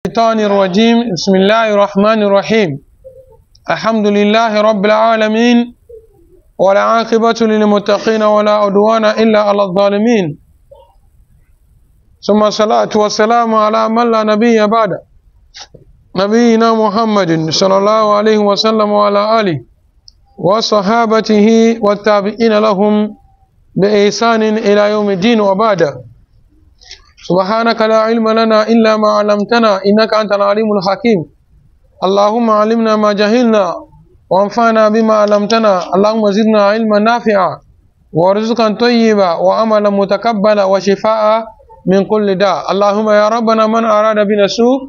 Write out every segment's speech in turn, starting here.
الشيطان الرجيم بسم الله الرحمن الرحيم الحمد لله رب العالمين ولا عاقبة للمتقين ولا عدوان إلا على الظالمين ثم الصلاة والسلام على من لا نبي بعد نبينا محمد صلى الله عليه وسلم وعلى آله وصحابته والتابعين لهم بإحسان إلى يوم الدين وبعد سبحانك لا علم لنا إلا ما علمتنا إنك أنت العليم الحكيم اللهم علمنا ما جهلنا وانفعنا بما علمتنا اللهم زدنا علما نافعا ورزقا طيبا وعملا متقبلا وشفاء من كل داء اللهم يا ربنا من أراد بنا سوء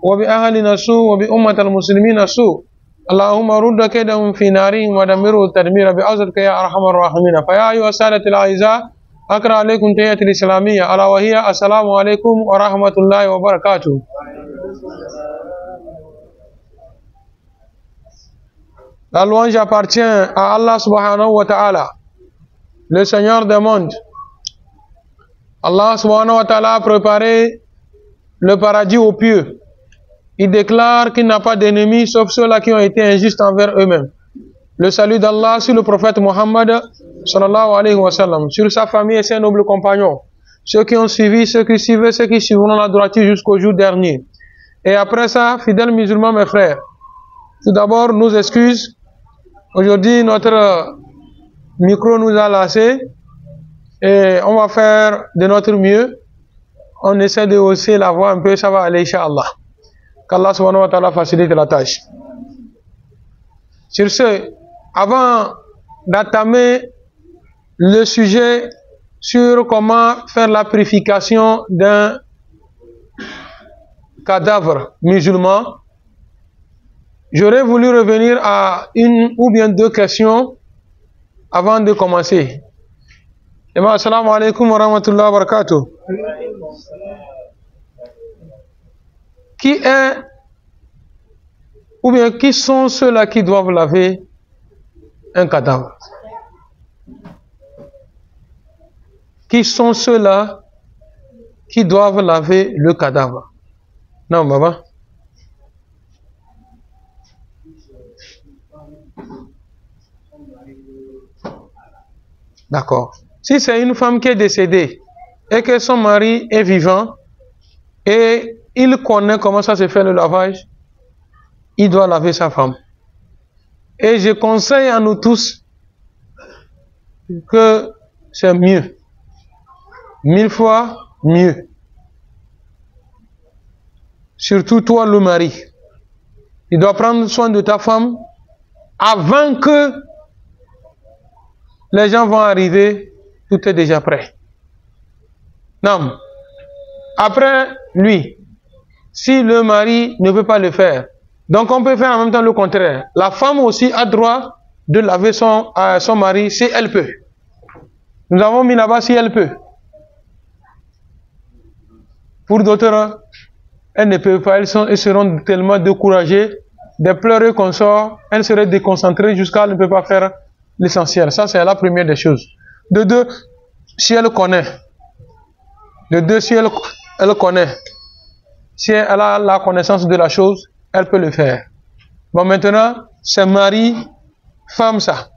وبأهلنا سوء وبأمة المسلمين سوء اللهم رد كيدهم في نارهم ودمره تدميرا بعزك يا أرحم الراحمين. فيا أيها السادة الأعزاء أقرأ عليكم تحية الإسلامية ألا وهي السلام عليكم ورحمة الله وبركاته. La louange appartient à Allah subhanahu wa ta'ala, le Seigneur des mondes. Allah subhanahu wa ta'ala a préparé le paradis aux pieux. Il déclare qu'il n'a pas d'ennemis sauf ceux-là qui ont été injustes envers eux-mêmes. Le salut d'Allah sur le prophète Mohammed sallallahu alayhi wa sallam, sur sa famille et ses nobles compagnons, ceux qui ont suivi, ceux qui suivaient, ceux qui suivront la droiture jusqu'au jour dernier. Et après ça, fidèles musulmans, mes frères, tout d'abord, nos excuses. Aujourd'hui, notre micro nous a lassés et on va faire de notre mieux. On essaie de hausser la voix un peu, ça va aller, Inch'Allah. Qu'Allah subhanahu wa ta'ala facilite la tâche. Sur ce, avant d'entamer le sujet sur comment faire la purification d'un cadavre musulman, j'aurais voulu revenir à une ou bien deux questions avant de commencer. Assalamu alaikum wa rahmatullahi wa barakatuh. Qui est ou bien qui sont ceux-là qui doivent laver un cadavre? Qui sont ceux-là qui doivent laver le cadavre? Non, maman. D'accord. Si c'est une femme qui est décédée et que son mari est vivant et il connaît comment ça se fait le lavage, il doit laver sa femme. Et je conseille à nous tous que c'est mieux. 1000 fois mieux. Surtout toi le mari. Il doit prendre soin de ta femme avant que les gens vont arriver, tout est déjà prêt. Non. Après lui, si le mari ne peut pas le faire, donc on peut faire en même temps le contraire. La femme aussi a droit de laver son mari si elle peut. Nous avons mis là-bas si elle peut. Pour d'autres, elles ne peuvent pas, elles seront tellement découragées, des pleurs et consorts, elles seraient déconcentrées jusqu'à ne peut pas faire l'essentiel. Ça, c'est la première des choses. De deux, si elle connaît. De deux, si elle connaît. Si elle a la connaissance de la chose, elle peut le faire. Bon, maintenant, c'est mari, femme, ça.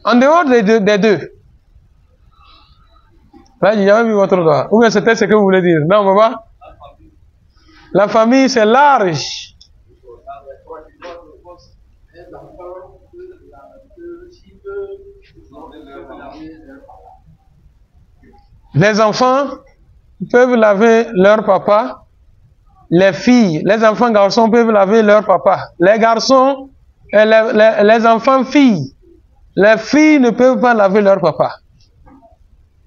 En dehors des deux. Là, j'ai jamais vu votre doigt. Ou bien c'était ce que vous voulez dire. Non, maman. La famille, c'est large. Les enfants peuvent laver leur papa. Les filles, les enfants garçons peuvent laver leur papa. Les garçons, les enfants filles, les filles ne peuvent pas laver leur papa.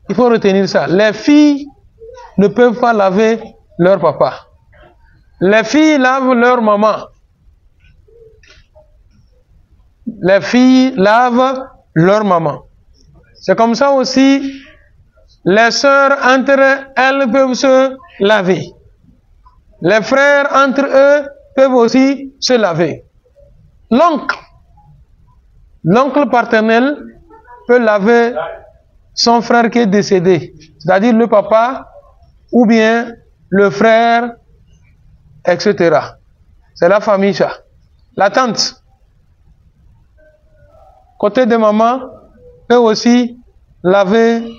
Il faut retenir ça. Les filles ne peuvent pas laver leur papa. Les filles lavent leur maman. Les filles lavent leur maman. C'est comme ça aussi, les sœurs entre elles peuvent se laver. Les frères entre eux peuvent aussi se laver. L'oncle paternel peut laver son frère qui est décédé, c'est-à-dire le papa ou bien le frère etc. C'est la famille, ça. La tante. Côté de maman, peut aussi laver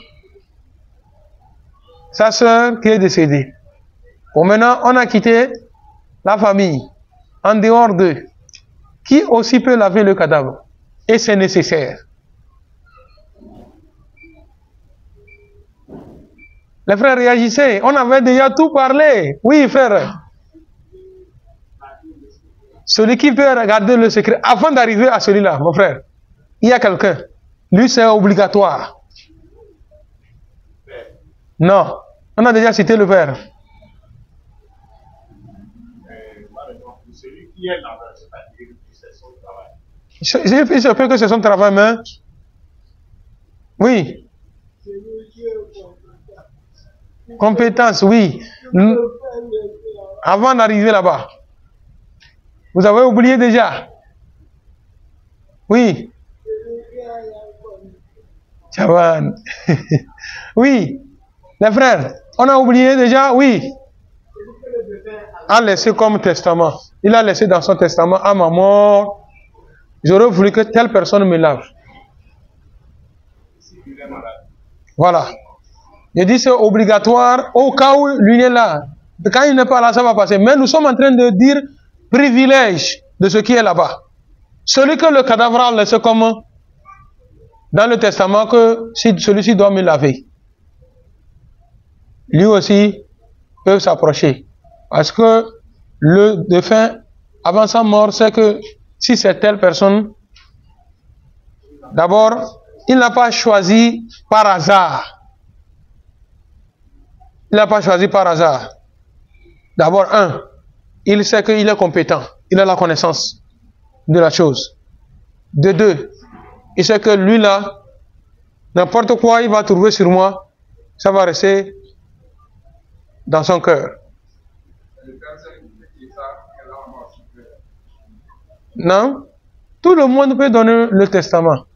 sa soeur qui est décédée. Bon, maintenant, on a quitté la famille. En dehors d'eux, qui aussi peut laver le cadavre? Et c'est nécessaire. Les frères réagissaient. On avait déjà tout parlé. Oui, frère. Celui qui peut regarder le secret, avant d'arriver à celui-là, mon frère, il y a quelqu'un. Lui, c'est obligatoire. Non. On a déjà cité le père. Celui qui est là, c'est-à-dire que c'est son travail. Il se peut que c'est son travail, mais... Oui. Compétence, oui. Avant d'arriver là-bas. Vous avez oublié déjà? Oui. Chavan. Oui. Les frères, on a oublié déjà? Oui. A laissé comme testament. Il a laissé dans son testament, à ma mort, j'aurais voulu que telle personne me lave. Voilà. Je dis c'est obligatoire au cas où lui n'est là. Quand il n'est pas là, ça va passer. Mais nous sommes en train de dire privilège de ce qui est là-bas. Celui que le cadavre a laissé comme dans le testament que si celui-ci doit me laver. Lui aussi peut s'approcher. Parce que le défunt, avant sa mort, c'est que si c'est telle personne, d'abord, il n'a pas choisi par hasard. Il n'a pas choisi par hasard. D'abord, il sait qu'il est compétent. Il a la connaissance de la chose. De deux, il sait que lui là, n'importe quoi il va trouver sur moi, ça va rester dans son cœur. Non? Tout le monde peut donner le testament.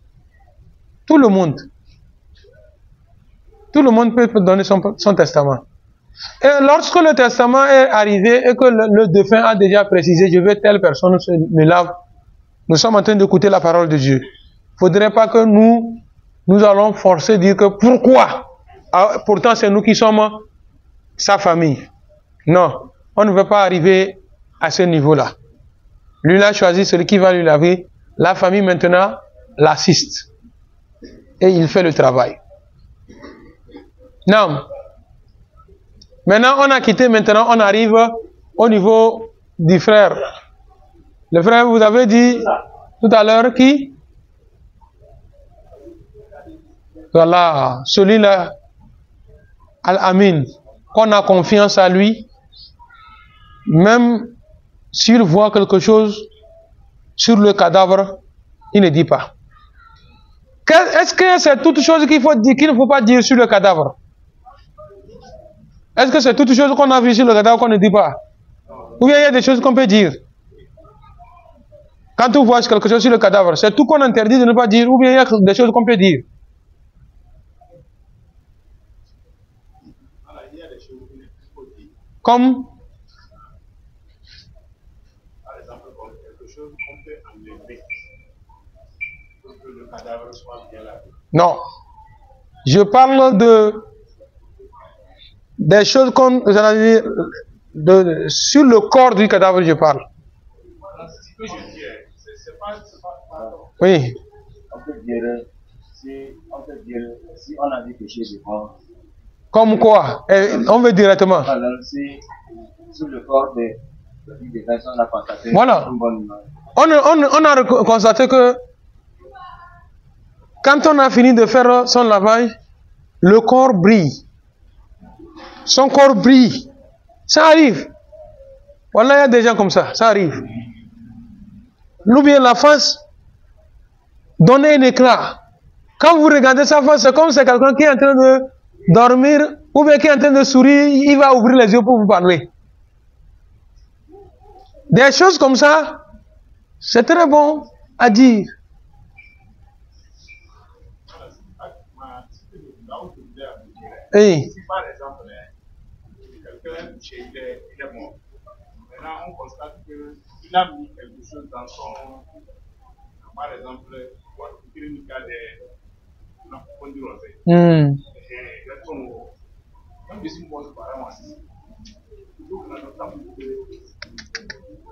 Tout le monde. Tout le monde peut donner son testament. Et lorsque le testament est arrivé et que le défunt a déjà précisé, je veux telle personne me lave, nous sommes en train d'écouter la parole de Dieu. Il ne faudrait pas que nous allons forcer dire que pourquoi? Pourtant c'est nous qui sommes sa famille. Non, on ne veut pas arriver à ce niveau-là. Lui a choisi celui qui va lui laver. La famille maintenant l'assiste. Et il fait le travail. Non. Maintenant, on a quitté, maintenant on arrive au niveau du frère. Le frère, vous avez dit tout à l'heure qui? Voilà, celui-là, Al-Amin, qu'on a confiance à lui, même s'il voit quelque chose sur le cadavre, il ne dit pas. Est-ce que c'est toute chose qu'il faut dire, qu'il ne faut pas dire sur le cadavre? Est-ce que c'est toute chose qu'on a vu sur le cadavre qu'on ne dit pas? Ou bien il y a des choses qu'on peut dire? Quand on voit quelque chose sur le cadavre, c'est tout qu'on interdit de ne pas dire, ou bien il y a des choses qu'on peut dire? Comme? Par exemple, comme quelque chose qu'on peut enlever pour que le cadavre soit bien lavé. Non. Je parle des choses qu'on sur le corps du cadavre, je parle. Ce que je dis, c'est pas Oui. On peut dire, si on a vu péché devant. Comme quoi? On veut directement. Alors, si sur le corps des personnes, on a constaté voilà. Une bonne image. On a constaté que quand on a fini de faire son lavage, le corps brille. Son corps brille. Ça arrive. Voilà, il y a des gens comme ça. Ça arrive. Ou bien la face donne un éclat. Quand vous regardez sa face, c'est comme c'est quelqu'un qui est en train de dormir ou bien qui est en train de sourire, il va ouvrir les yeux pour vous parler. Des choses comme ça, c'est très bon à dire. Si par exemple, quelqu'un chez il est mort, maintenant on constate qu'il a mis quelque chose dans son, par exemple, pour le cas des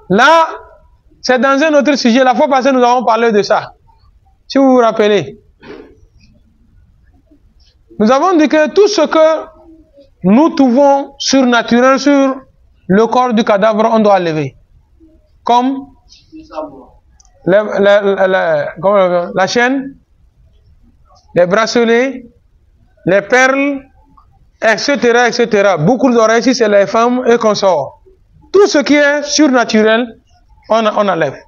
Là, c'est dans un autre sujet. La fois passée, nous avons parlé de ça. Si vous vous rappelez. Nous avons dit que tout ce que nous trouvons surnaturel sur le corps du cadavre, on doit lever. Comme la chaîne, les bracelets, les perles, etc., etc. Beaucoup d'oreilles, si c'est les femmes et consorts. Tout ce qui est surnaturel, on enlève.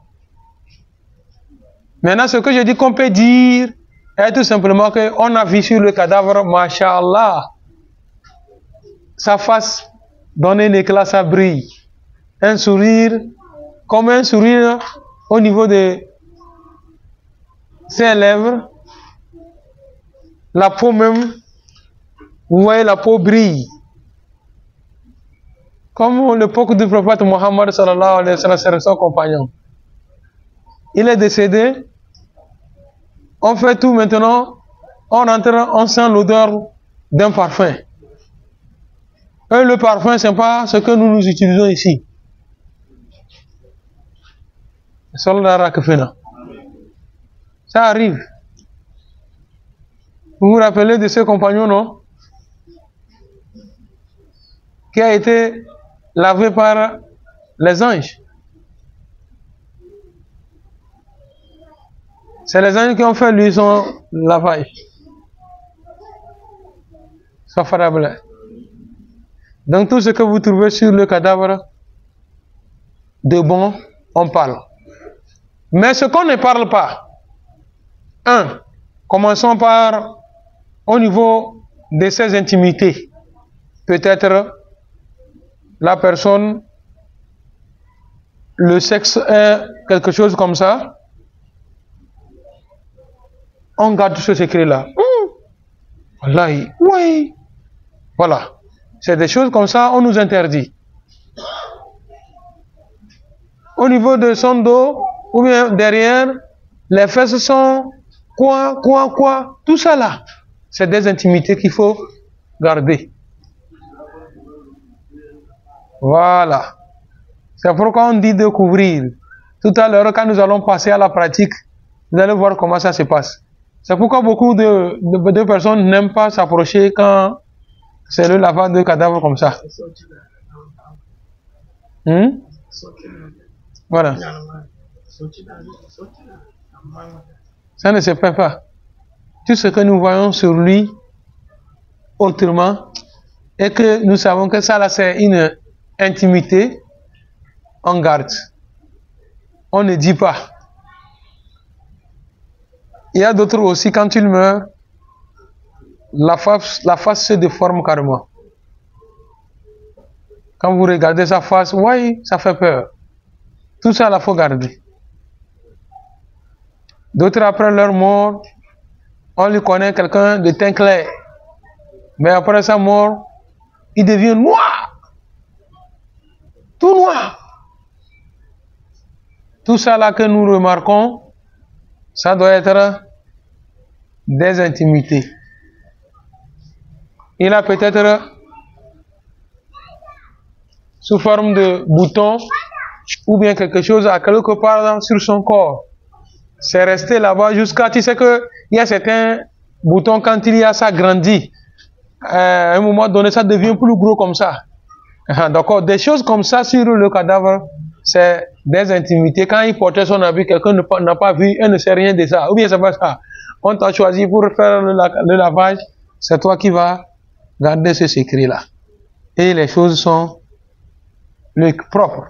Maintenant, ce que je dis qu'on peut dire est tout simplement qu'on a vu sur le cadavre, Masha'Allah, sa face donne un éclat, ça brille. Un sourire, comme un sourire au niveau de ses lèvres. La peau même, vous voyez, la peau brille. Comme l'époque du prophète Mohammed sallallahu alayhi wa sallam, son compagnon. Il est décédé. On fait tout maintenant. On entre, on sent l'odeur d'un parfum. Et le parfum, ce n'est pas ce que nous utilisons ici. Ça arrive. Vous vous rappelez de ce compagnon, non? Qui a été lavé par les anges. C'est les anges qui ont fait lui son lavage. Soit favorable. Donc tout ce que vous trouvez sur le cadavre, de bon, on parle. Mais ce qu'on ne parle pas, commençons par au niveau de ses intimités. Peut-être la personne, le sexe est quelque chose comme ça. On garde ce secret-là. Wallahi, oui. Voilà. C'est des choses comme ça, on nous interdit. Au niveau de son dos, ou bien derrière, les fesses sont quoi, tout ça là. C'est des intimités qu'il faut garder. Voilà. C'est pourquoi on dit de couvrir. Tout à l'heure, quand nous allons passer à la pratique, vous allez voir comment ça se passe. C'est pourquoi beaucoup de personnes n'aiment pas s'approcher quand c'est le lavage de cadavres comme ça. Voilà. Ça ne se fait pas. Tout ce que nous voyons sur lui, autrement, et que nous savons que ça là c'est une intimité, on garde. On ne dit pas. Il y a d'autres aussi, quand il meurt, la face se déforme carrément. Quand vous regardez sa face, oui, ça fait peur. Tout ça, il faut garder. D'autres, après leur mort, on lui connaît quelqu'un de teint clair. Mais après sa mort, il devient noir. Tout noir. Tout ça là que nous remarquons, ça doit être des intimités. Il a peut-être sous forme de bouton ou bien quelque chose à quelque part sur son corps. C'est resté là-bas jusqu'à, tu sais que il y a certains boutons quand il y a ça grandit. À un moment donné, ça devient plus gros comme ça. D'accord, des choses comme ça sur le cadavre, c'est des intimités. Quand il portait son habit, quelqu'un n'a pas vu et ne sait rien de ça. Ou bien c'est pas ça. On t'a choisi pour faire le lavage, c'est toi qui vas garder ce secret-là. Et les choses sont propres.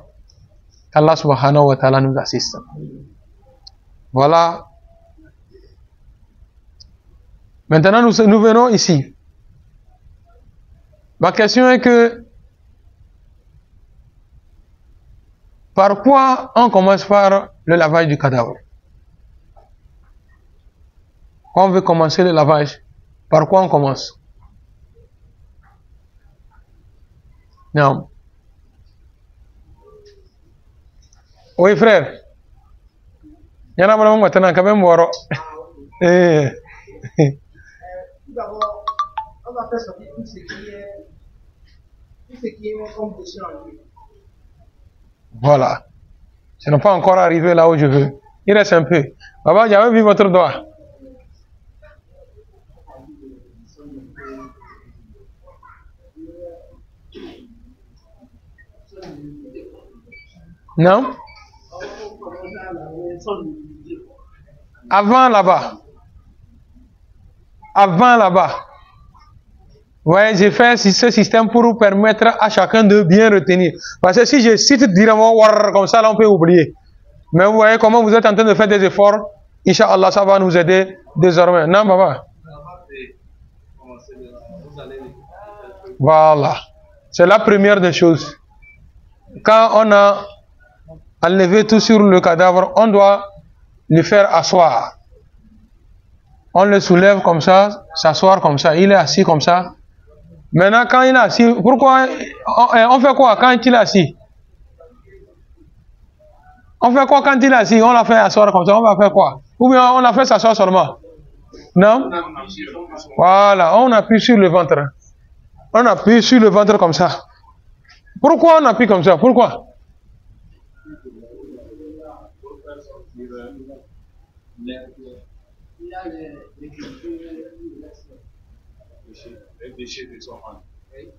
Allah subhanahu wa ta'ala nous assiste. Voilà. Maintenant, nous venons ici. Ma question est que par quoi on commence par le lavage du cadavre? Quand on veut commencer le lavage, par quoi on commence? Non. Oui, frère. Il y en a vraiment maintenant quand même. D'abord, on va faire sortir tout ce qui est comme déchet en lui. Voilà. Je n'ai pas encore arrivé là où je veux. Il reste un peu. Baba, j'avais vu votre doigt. Non? Avant là-bas. Avant là-bas. Ouais, j'ai fait ce système pour vous permettre à chacun de bien retenir. Parce que si je cite directement comme ça, là on peut oublier. Mais vous voyez comment vous êtes en train de faire des efforts. Inch'Allah, ça va nous aider désormais. Non, papa? Voilà. C'est la première des choses. Quand on a enlevé tout sur le cadavre, on doit le faire asseoir. On le soulève comme ça, s'asseoir comme ça. Il est assis comme ça. Maintenant, quand il est assis, pourquoi on fait quoi quand il est assis? On fait quoi quand il est assis? On l'a fait asseoir comme ça, on va faire quoi? Ou bien on l'a fait s'asseoir seulement? Non? Voilà, on appuie sur le ventre. On appuie sur le ventre comme ça. Pourquoi on appuie comme ça? Pourquoi?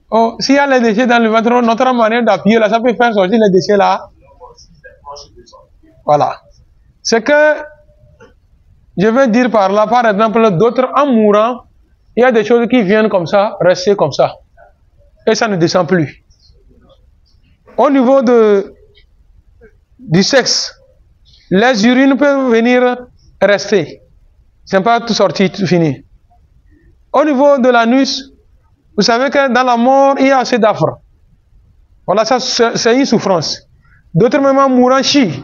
Oh, s'il y a les déchets dans le ventre, notre manière d'appuyer là, ça peut faire sortir les déchets là. Voilà. C'est que, je veux dire par là, par exemple, d'autres en mourant, il y a des choses qui viennent comme ça, rester comme ça. Et ça ne descend plus. Au niveau du sexe, les urines peuvent venir rester. Ce n'est pas tout sorti, tout fini. Au niveau de l'anus, vous savez que dans la mort, il y a assez d'affre. Voilà, ça c'est une souffrance. D'autres même en mourant chient.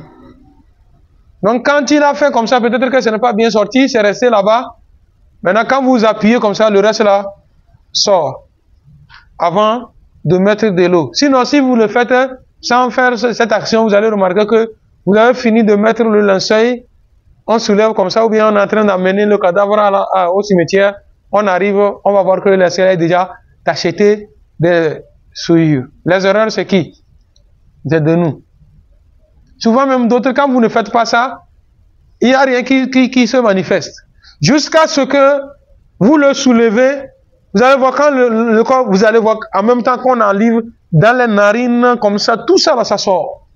Donc quand il a fait comme ça, peut-être que ce n'est pas bien sorti, c'est resté là-bas. Maintenant, quand vous appuyez comme ça, le reste là sort. Avant de mettre de l'eau. Sinon, si vous le faites sans faire cette action, vous allez remarquer que vous avez fini de mettre le linceul, on soulève comme ça, ou bien on est en train d'amener le cadavre au cimetière, on arrive, on va voir que le linceul est déjà tacheté de souillure. Les erreurs, c'est qui? C'est de nous. Souvent même d'autres, quand vous ne faites pas ça, il n'y a rien qui se manifeste. Jusqu'à ce que vous le soulevez, vous allez voir quand le corps, vous allez voir en même temps qu'on enlève dans les narines, comme ça, tout ça là, ça sort.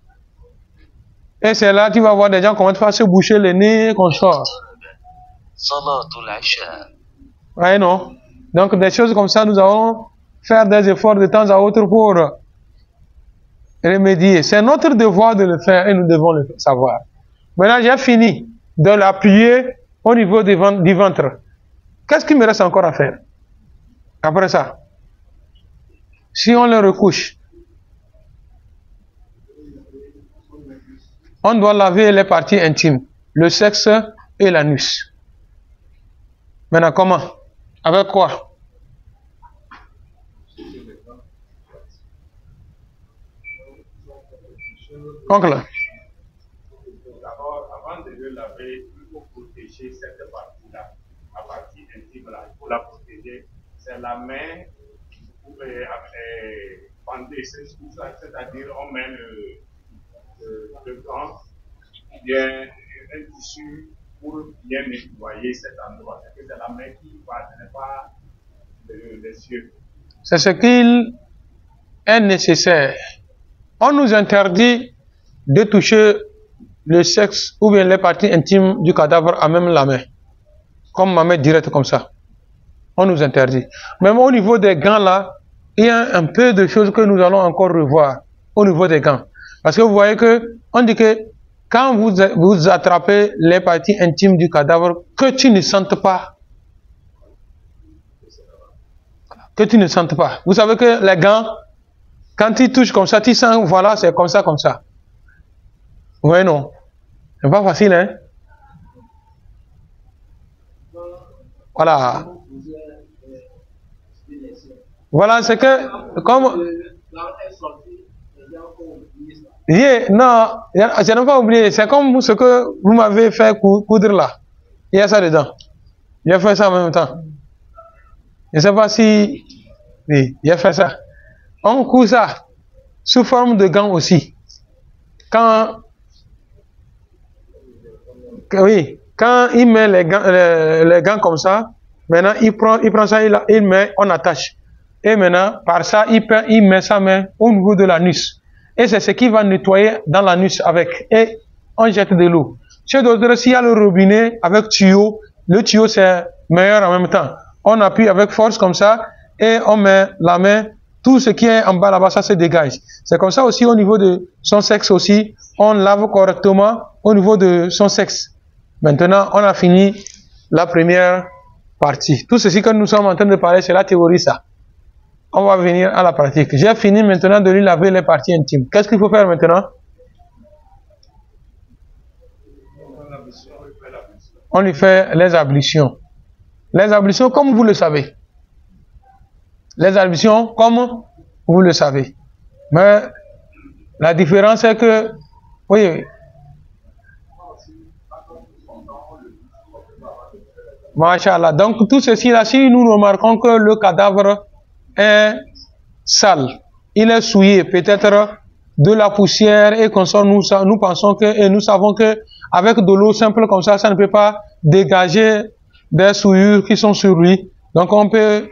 Et c'est là tu vas voir des gens commencent à se boucher le nez, qu'on sort. Ouais, non. Donc des choses comme ça, nous allons faire des efforts de temps à autre pour remédier. C'est notre devoir de le faire et nous devons le savoir. Maintenant, j'ai fini de l'appuyer au niveau du ventre. Qu'est-ce qu'il me reste encore à faire? Après ça, si on le recouche, on doit laver les parties intimes, le sexe et l'anus. Maintenant, comment? Avec quoi? Oncle. D'abord, avant de le laver, il faut protéger cette partie-là, la partie intime-là. Il faut la protéger. C'est la main pour bander, c'est-à-dire on met le gant, bien un tissu pour bien nettoyer cet endroit. C'est la main qui va, ce n'est pas les yeux. C'est ce qu'il est nécessaire. On nous interdit de toucher le sexe ou bien les parties intimes du cadavre à même la main. Comme ma main directe comme ça. On nous interdit. Même au niveau des gants là, il y a un peu de choses que nous allons encore revoir au niveau des gants. Parce que vous voyez que, on dit que quand vous attrapez les parties intimes du cadavre, que tu ne sentes pas. Que tu ne sentes pas. Vous savez que les gants, quand ils touchent comme ça, tu sens, voilà, c'est comme ça, comme ça. Oui, non. C'est pas facile, hein? Voilà. Voilà, c'est que, comme... Non, je n'ai pas oublié. C'est comme ce que vous m'avez fait coudre là. Il y a ça dedans. J'ai fait ça en même temps. Je ne sais pas si... Oui, j'ai fait ça. On coud ça sous forme de gants aussi. Quand il met les gants comme ça, maintenant il prend ça, il met, on attache. Et maintenant, par ça, il met sa main au niveau de l'anus. Et c'est ce qui va nettoyer dans l'anus avec. Et on jette de l'eau. Chez d'autres, s'il y a le robinet avec tuyau, le tuyau c'est meilleur en même temps. On appuie avec force comme ça et on met la main, tout ce qui est en bas là-bas, ça se dégage. C'est comme ça aussi au niveau de son sexe aussi, on lave correctement au niveau de son sexe. Maintenant, on a fini la première partie. Tout ceci que nous sommes en train de parler, c'est la théorie ça. On va venir à la pratique. J'ai fini maintenant de lui laver les parties intimes. Qu'est-ce qu'il faut faire maintenant? On lui fait les ablutions. Les ablutions comme vous le savez. Les ablutions comme vous le savez. Mais la différence est que, oui, Masha'Allah. Donc tout ceci là, si nous remarquons que le cadavre est sale, il est souillé, peut-être de la poussière et comme ça, nous pensons que, et nous savons que avec de l'eau simple comme ça ne peut pas dégager des souillures qui sont sur lui. Donc on peut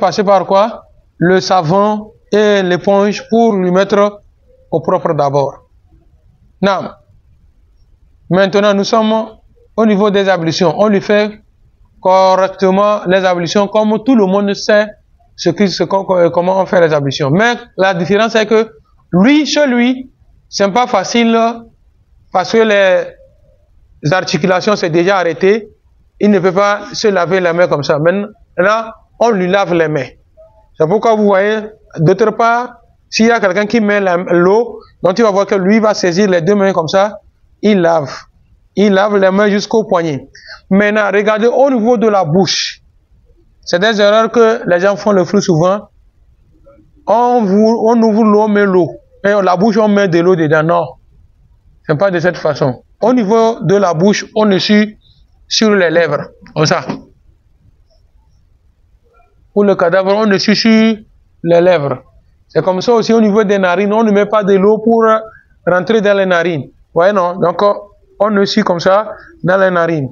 passer par quoi? Le savon et l'éponge pour lui mettre au propre d'abord. Non. Maintenant nous sommes au niveau des ablutions. On lui fait correctement les ablutions comme tout le monde sait comment on fait les ablutions. Mais la différence est que chez lui, c'est pas facile parce que les articulations sont déjà arrêtées. Il ne peut pas se laver les mains comme ça. Maintenant, on lui lave les mains. C'est pourquoi vous voyez, d'autre part, s'il y a quelqu'un qui met l'eau, donc tu vas voir que lui va saisir les deux mains comme ça, il lave. Il lave les mains jusqu'au poignet. Maintenant, regardez au niveau de la bouche. C'est des erreurs que les gens font le plus souvent. On ouvre l'eau, met l'eau. Et la bouche, on met de l'eau dedans. Non. C'est pas de cette façon. Au niveau de la bouche, on essuie sur les lèvres. Comme ça. Pour le cadavre, on essuie sur les lèvres. C'est comme ça aussi au niveau des narines. On ne met pas de l'eau pour rentrer dans les narines. Vous voyez, non? Donc, on essuie comme ça dans les narines.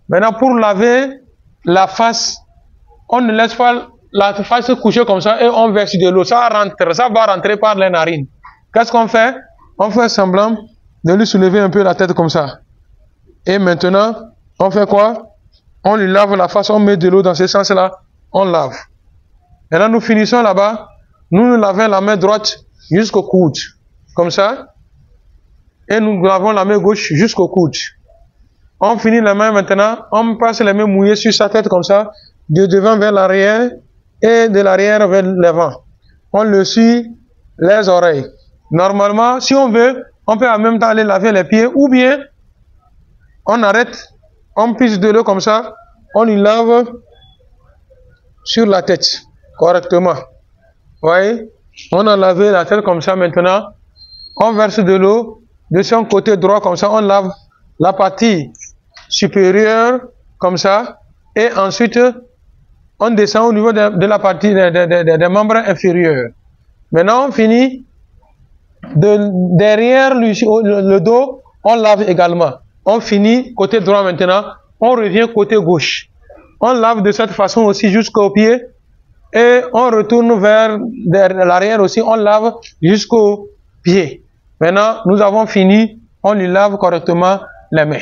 Maintenant, pour laver la face, on ne laisse pas la face coucher comme ça et on verse de l'eau. Ça va rentrer par les narines. Qu'est-ce qu'on fait? On fait semblant de lui soulever un peu la tête comme ça. Et maintenant, on fait quoi? On lui lave la face, on met de l'eau dans ce sens-là, on lave. Maintenant, nous finissons là-bas. Nous lavons la main droite jusqu'au coude. Comme ça. Et nous lavons la main gauche jusqu'au coude. On finit la main maintenant, on passe les mains mouillées sur sa tête comme ça, de devant vers l'arrière et de l'arrière vers l'avant. On le suit les oreilles. Normalement, si on veut, on peut en même temps aller laver les pieds ou bien on arrête, on pisse de l'eau comme ça, on lui lave sur la tête correctement. Vous voyez? On a lavé la tête comme ça maintenant, on verse de l'eau de son côté droit comme ça, on lave la partie supérieure comme ça et ensuite on descend au niveau de la partie des membres inférieurs. Maintenant on finit derrière le dos, on lave également. On finit côté droit maintenant, on revient côté gauche. On lave de cette façon aussi jusqu'au pied et on retourne vers l'arrière aussi, on lave jusqu'au pied. Maintenant, nous avons fini, on lui lave correctement les mains.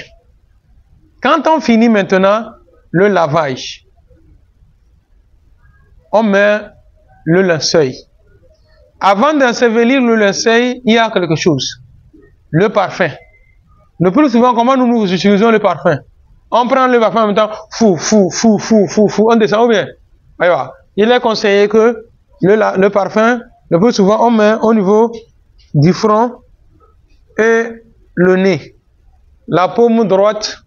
Quand on finit maintenant le lavage, on met le linceul. Avant d'ensevelir le linceul, il y a quelque chose. Le parfum. Le plus souvent, comment nous utilisons le parfum? On prend le parfum en même temps, on descend ou bien? Il est conseillé que le parfum, le plus souvent, on met au niveau du front et le nez, la paume droite,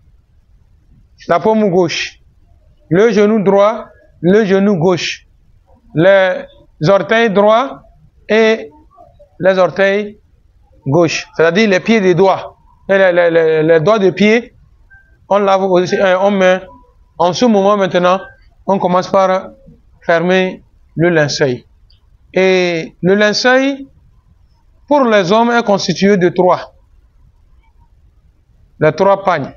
la paume gauche, le genou droit, le genou gauche, les orteils droits et les orteils gauche, c'est-à-dire les pieds des doigts. Et les doigts de pied, on lave aussi, on met. En ce moment maintenant, on commence par fermer le linceul. Et le linceul, pour les hommes, est constitué de trois. Les trois pagnes.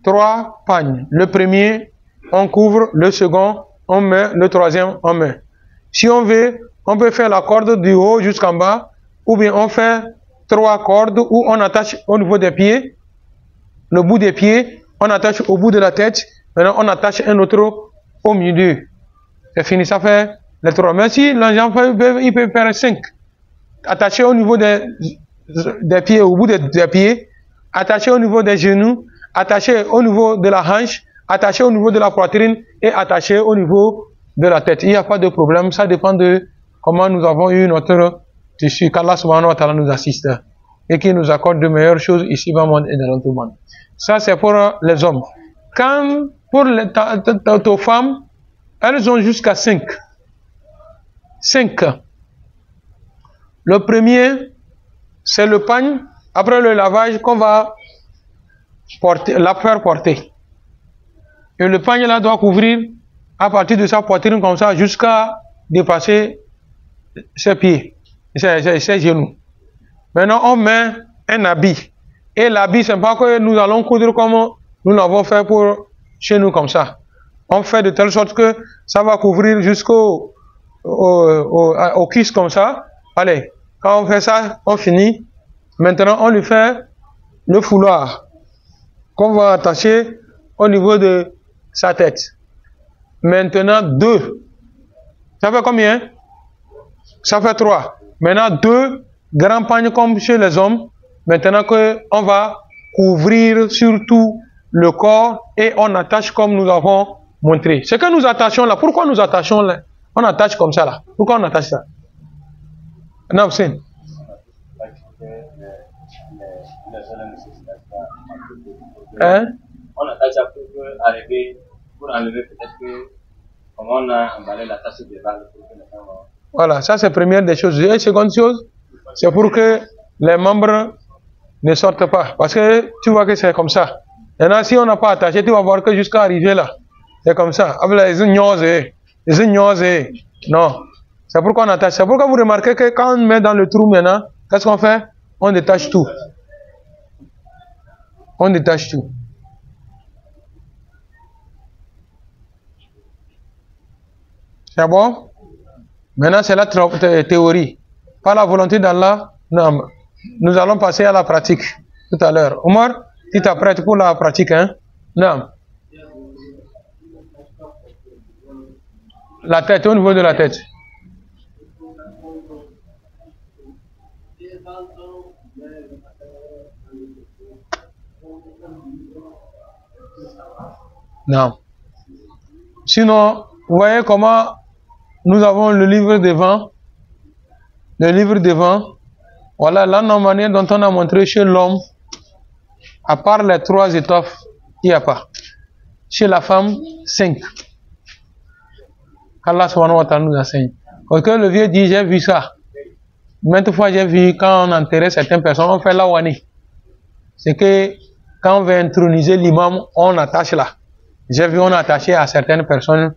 Trois pagnes. Le premier, on couvre. Le second, on met. Le troisième, on met. Si on veut, on peut faire la corde du haut jusqu'en bas. Ou bien on fait trois cordes où on attache au niveau des pieds. Le bout des pieds, on attache au bout de la tête. Maintenant, on attache un autre au milieu. C'est fini, ça fait les trois. Mais si l'enfant il peut faire 5. Attaché au niveau des pieds, au bout des pieds. Attaché au niveau des genoux. Attaché au niveau de la hanche. Attaché au niveau de la poitrine. Et attaché au niveau de la tête. Il n'y a pas de problème. Ça dépend de comment nous avons eu notre tissu. Qu'Allah subhanahu wa ta'ala nous assiste. Et qu'il nous accorde de meilleures choses ici-bas monde et dans l'autre monde. Ça, c'est pour les hommes. Quand pour tes femmes, elles ont jusqu'à 5. 5. Le premier, c'est le pagne, après le lavage, qu'on va la faire porter. Et le pagne là doit couvrir à partir de sa poitrine comme ça jusqu'à dépasser ses pieds, ses genoux. Maintenant, on met un habit. Et l'habit, c'est pas que nous allons coudre comme nous l'avons fait pour chez nous comme ça. On fait de telle sorte que ça va couvrir jusqu'au cuisse comme ça. Allez, quand on fait ça, on finit. Maintenant, on lui fait le foulard qu'on va attacher au niveau de sa tête. Maintenant, 2. Ça fait combien? Ça fait 3. Maintenant, 2 grands pagnes comme chez les hommes. Maintenant qu'on va couvrir surtout le corps et on attache comme nous avons montré. Ce que nous attachons là, pourquoi nous attachons là? On attache comme ça là. Pourquoi on attache ça? Non, c'est. Hein? On attache ça pour enlever peut-être que, comme on a emballé la tasse de balle. Voilà, ça c'est la première des choses. Et seconde chose, c'est pour que les membres ne sortent pas. Parce que tu vois que c'est comme ça. Maintenant, si on n'a pas attaché, tu vas voir que jusqu'à arriver là, c'est comme ça. Non. C'est pourquoi on attache. C'est pourquoi vous remarquez que quand on met dans le trou maintenant, qu'est-ce qu'on fait? On détache tout. On détache tout. C'est bon? Maintenant, c'est la théorie. Par la volonté d'Allah, non. Nous allons passer à la pratique tout à l'heure. Omar, tu t'apprêtes pour la pratique, hein? Non. La tête, au niveau de la tête. Non. Sinon, vous voyez comment nous avons le livre devant. Le livre devant. Voilà la manière dont on a montré chez l'homme, à part les 3 étoffes, il n'y a pas. Chez la femme, 5. Allah subhanahu wa ta'ala nous enseigne. Parce que le vieux dit, j'ai vu ça. Maintes fois j'ai vu quand on enterrait certaines personnes, on fait la wani. C'est que quand on veut introniser l'imam, on attache là. J'ai vu on attaché à certaines personnes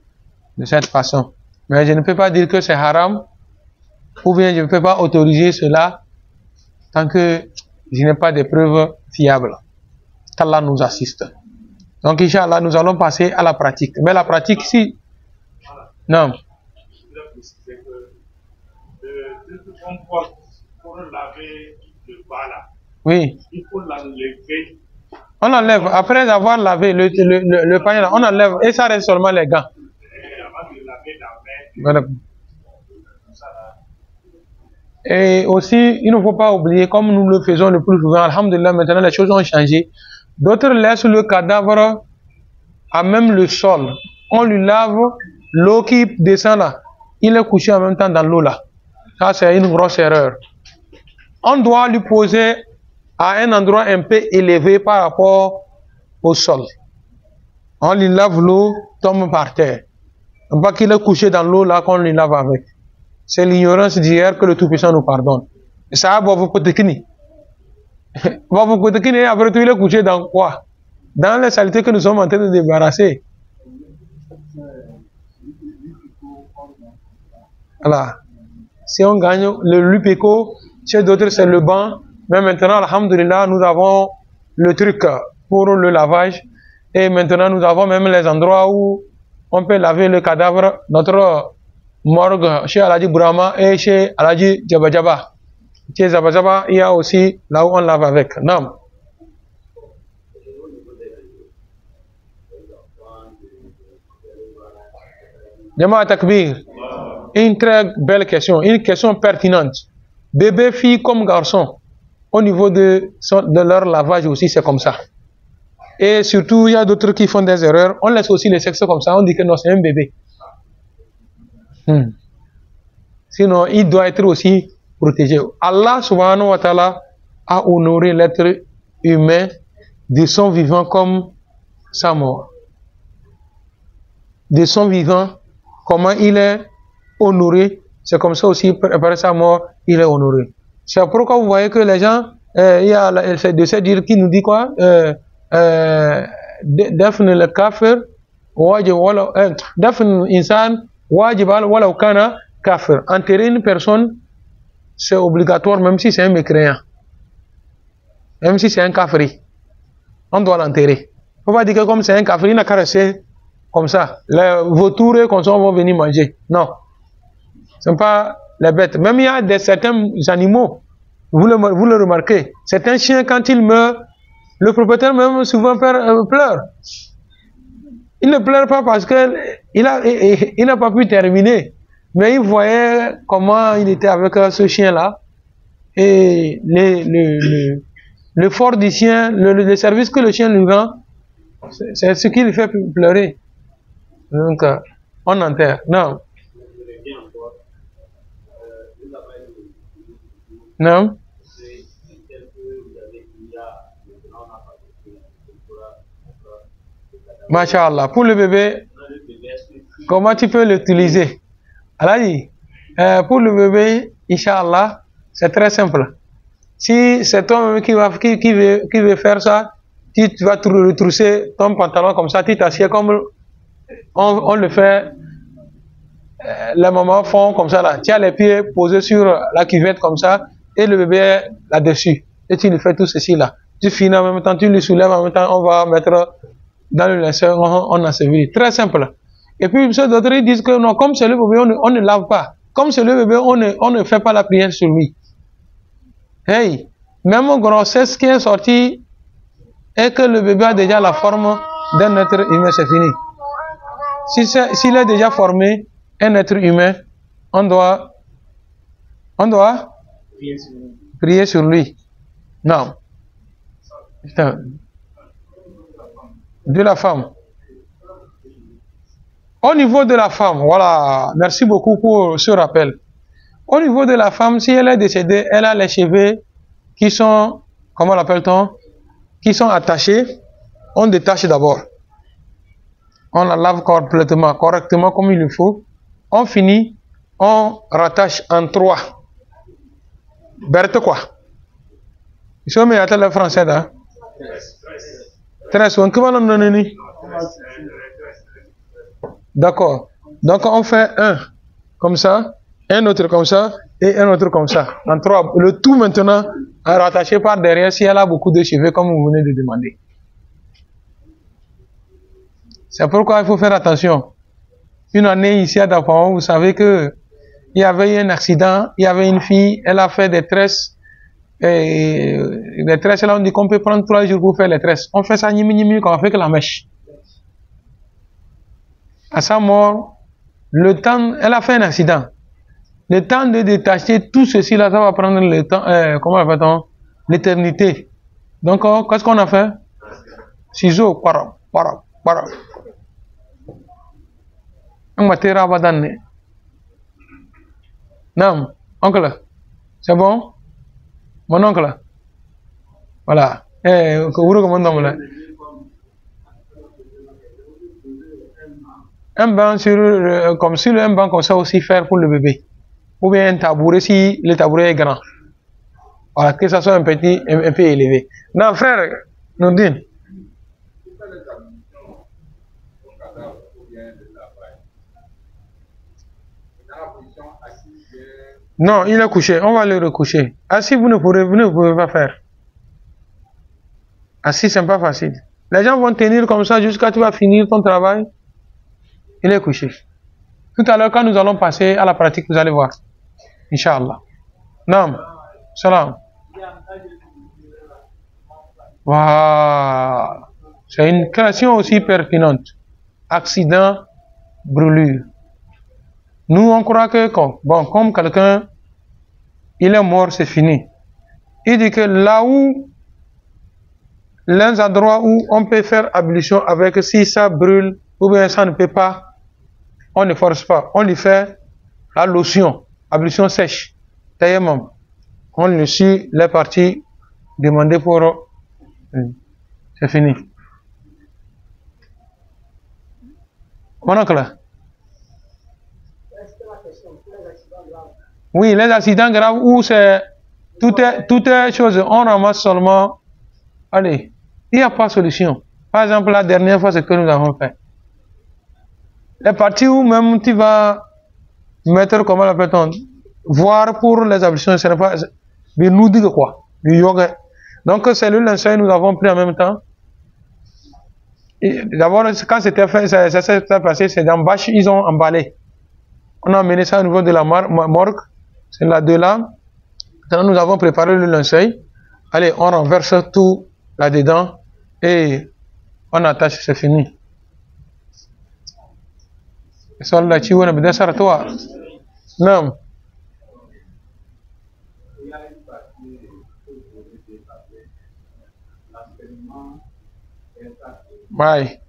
de cette façon. Mais je ne peux pas dire que c'est haram, ou bien je ne peux pas autoriser cela tant que je n'ai pas de preuves fiables. Qu'Allah nous assiste. Donc, Inch'Allah, nous allons passer à la pratique. Mais la pratique, si... Non. Je voulais préciser que pour laver le bas là, Oui. il faut l'enlever. On enlève. Après avoir lavé le panier là, on enlève. Et ça reste seulement les gants. Avant de laver la main, Voilà. tout ça là. Et aussi, il ne faut pas oublier, comme nous le faisons le plus souvent, alhamdulillah, maintenant les choses ont changé. D'autres laissent le cadavre à même le sol. On lui lave, l'eau qui descend là, il est couché en même temps dans l'eau là. Ça, c'est une grosse erreur. On doit lui poser à un endroit un peu élevé par rapport au sol. On lui lave l'eau, tombe par terre. Pas qu'il est couché dans l'eau là qu'on lui lave avec. c'est l'ignorance d'hier que le Tout-Puissant nous pardonne. Et ça va vous protéger. Vous protéger, après tout, il est couché dans quoi? Dans les saletés que nous sommes en train de débarrasser. Voilà. Si on gagne le Lupeco, chez d'autres c'est le banc. Mais maintenant, alhamdulillah, nous avons le truc pour le lavage. Et maintenant, nous avons même les endroits où on peut laver le cadavre. Notre morgue chez Aladji Bourama et chez Aladji Djabadjaba. Chez Djabadjaba, il y a aussi là où on lave avec. Non. Jama'a Takbir. Une très belle question, une question pertinente. Bébé, fille comme garçon, au niveau de leur lavage aussi, c'est comme ça. Et surtout, il y a d'autres qui font des erreurs. On laisse aussi les sexes comme ça, on dit que non, c'est un bébé. Sinon, il doit être aussi protégé. Allah subhanahu wa ta'ala a honoré l'être humain de son vivant comme sa mort. De son vivant, comment il est honoré, c'est comme ça aussi, après sa mort, il est honoré. C'est pourquoi vous voyez que les gens, il y a de ces dires qui nous dit quoi? Dafn al-kafir, dafn insan, wajibal wala kana kafir. Enterrer une personne, c'est obligatoire, même si c'est un mécréant. Même si c'est un kafiri. On doit l'enterrer. Il ne faut pas dire que comme c'est un kafiri, il n'a qu'à rester comme ça. Les vautours et comme ça, vont venir manger. Non. Ce ne sont pas les bêtes. Même il y a certains animaux, vous le remarquez. Certains chiens, quand ils meurent, le propriétaire même souvent pleure. Il ne pleure pas parce qu'il n'a pas pu terminer. Mais il voyait comment il était avec ce chien-là. Et le fort du chien, le service que le chien lui rend, c'est ce qui lui fait pleurer. Donc, on enterre. Non. Non. Masha'Allah. Pour le bébé, comment tu peux l'utiliser? Allah dit, pour le bébé, Inch'Allah, c'est très simple. Si c'est toi qui veut faire ça, tu vas retrousser ton pantalon comme ça, tu t'assieds comme on le fait. Les mamans font comme ça là. Tu as les pieds posés sur la cuvette comme ça et le bébé est là-dessus. Et tu lui fais tout ceci là. Tu finis en même temps, tu lui soulèves en même temps, on va mettre dans le linceul, on a servi. Très simple. Et puis ceux d'autres ils disent que non, comme c'est le bébé, on ne lave pas. Comme c'est le bébé, on ne fait pas la prière sur lui. Hey, même en grossesse qui est sortie et que le bébé a déjà la forme d'un être humain, c'est fini. S'il est déjà formé, un être humain, on doit prier sur lui. Non. De la femme. Au niveau de la femme, voilà, merci beaucoup pour ce rappel. Au niveau de la femme, si elle est décédée, elle a les cheveux qui sont, comment l'appelle-t-on, qui sont attachés, on détache d'abord. On la lave complètement, correctement comme il le faut. On finit, on rattache en 3. Berthe quoi? Ils sont mis à la français là. 13. D'accord. Donc on fait un comme ça, un autre comme ça et un autre comme ça. En 3. Le tout maintenant à rattacher par derrière si elle a beaucoup de cheveux comme vous venez de demander. C'est pourquoi il faut faire attention. Une année ici à Dapaon, vous savez que il y avait eu un accident, il y avait une fille, elle a fait des tresses. Et les tresses là, on dit qu'on peut prendre 3 jours pour faire les tresses. On fait ça ni quand on fait que la mèche. À sa mort, le temps, elle a fait un accident. Le temps de détacher tout ceci là, ça va prendre le temps, comment appelle-t-on? L'éternité. Donc, qu'est-ce qu'on a fait? Ciseaux, para. On va tirer à Badan. Non, oncle, c'est bon? Mon oncle? Voilà. Un banc sur, comme si un banc comme ça aussi faire pour le bébé. ou bien un tabouret si le tabouret est grand. Voilà, que ça soit un peu élevé. Non, frère, Nourdine. Non, il est couché. On va le recoucher. Assis, vous ne pouvez pas faire. Assis, c'est pas facile. Les gens vont tenir comme ça jusqu'à tu vas finir ton travail. Il est couché. Tout à l'heure, quand nous allons passer à la pratique, vous allez voir. Inch'Allah. Naam. Salam. Waouh. C'est une question aussi pertinente. Accident, brûlure. Nous, on croit que, comme quelqu'un, il est mort, c'est fini. Il dit que là où, l'un endroit où on peut faire ablution avec, si ça brûle, ou bien ça ne peut pas, on ne force pas. On lui fait la lotion, ablution sèche. Taïmam. On lui suit les parties demandées pour... C'est fini. Mon oncle. Oui, les accidents graves où c'est toutes les choses, on ramasse seulement. Allez, il n'y a pas de solution. Par exemple, la dernière fois, c'est ce que nous avons fait. Les parties où même tu vas mettre, comment l'appelle-t-on, voir pour les ablutions, ce n'est pas. Mais nous dit quoi? Du yoga. Donc, c'est le linceul nous avons pris en même temps. D'abord, quand c'était fait, ça s'est passé, c'est dans bâche, ils ont emballé. On a amené ça au niveau de la morgue. C'est là de là. Maintenant, nous avons préparé le linceul. Allez, on renverse tout là-dedans et on attache, c'est fini. Sallah, tu vois, bien sûr, toi. Non. Ouais.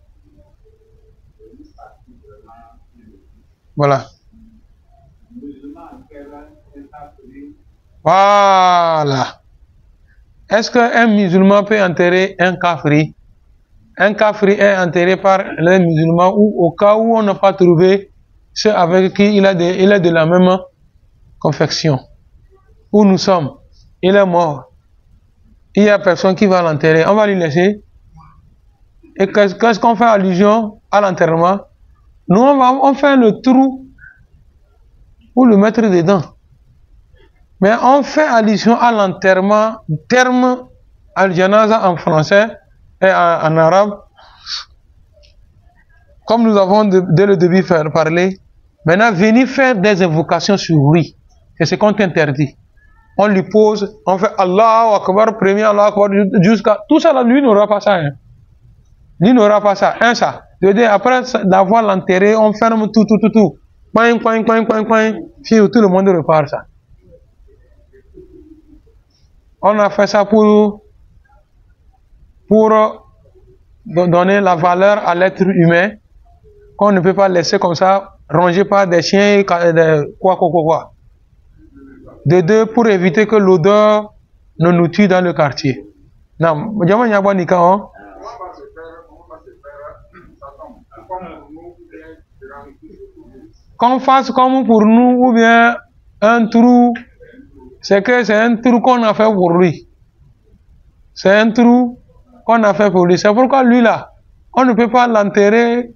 Voilà. Voilà. Est-ce qu'un musulman peut enterrer un kafri? Un kafri est enterré par les musulmans ou au cas où on n'a pas trouvé ceux avec qui il est de la même confection. Où nous sommes, il est mort. Il n'y a personne qui va l'enterrer. On va lui laisser. Et qu'est-ce qu'on fait allusion à l'enterrement? Nous, on fait le trou pour le mettre dedans. Mais on fait allusion à l'enterrement, terme al-janaza en français et en arabe. Comme nous avons dès le début parlé, maintenant venir faire des invocations sur lui, c'est ce qu'on t'interdit. On lui pose, on fait Allahu Akbar, premier Allahu Akbar, jusqu'à... Tout ça, là, lui n'aura pas ça. Hein. Lui n'aura pas ça. Un, ça. Après d'avoir l'enterré, on ferme tout. Coin, tout le monde repart ça. On a fait ça pour donner la valeur à l'être humain, qu'on ne peut pas laisser comme ça, rongé par des chiens, quoi. De deux, pour éviter que l'odeur ne nous tue dans le quartier. Non, qu'on fasse comme pour nous, ou bien un trou, c'est que c'est un trou qu'on a fait pour lui. C'est un trou qu'on a fait pour lui. C'est pourquoi lui là, on ne peut pas l'enterrer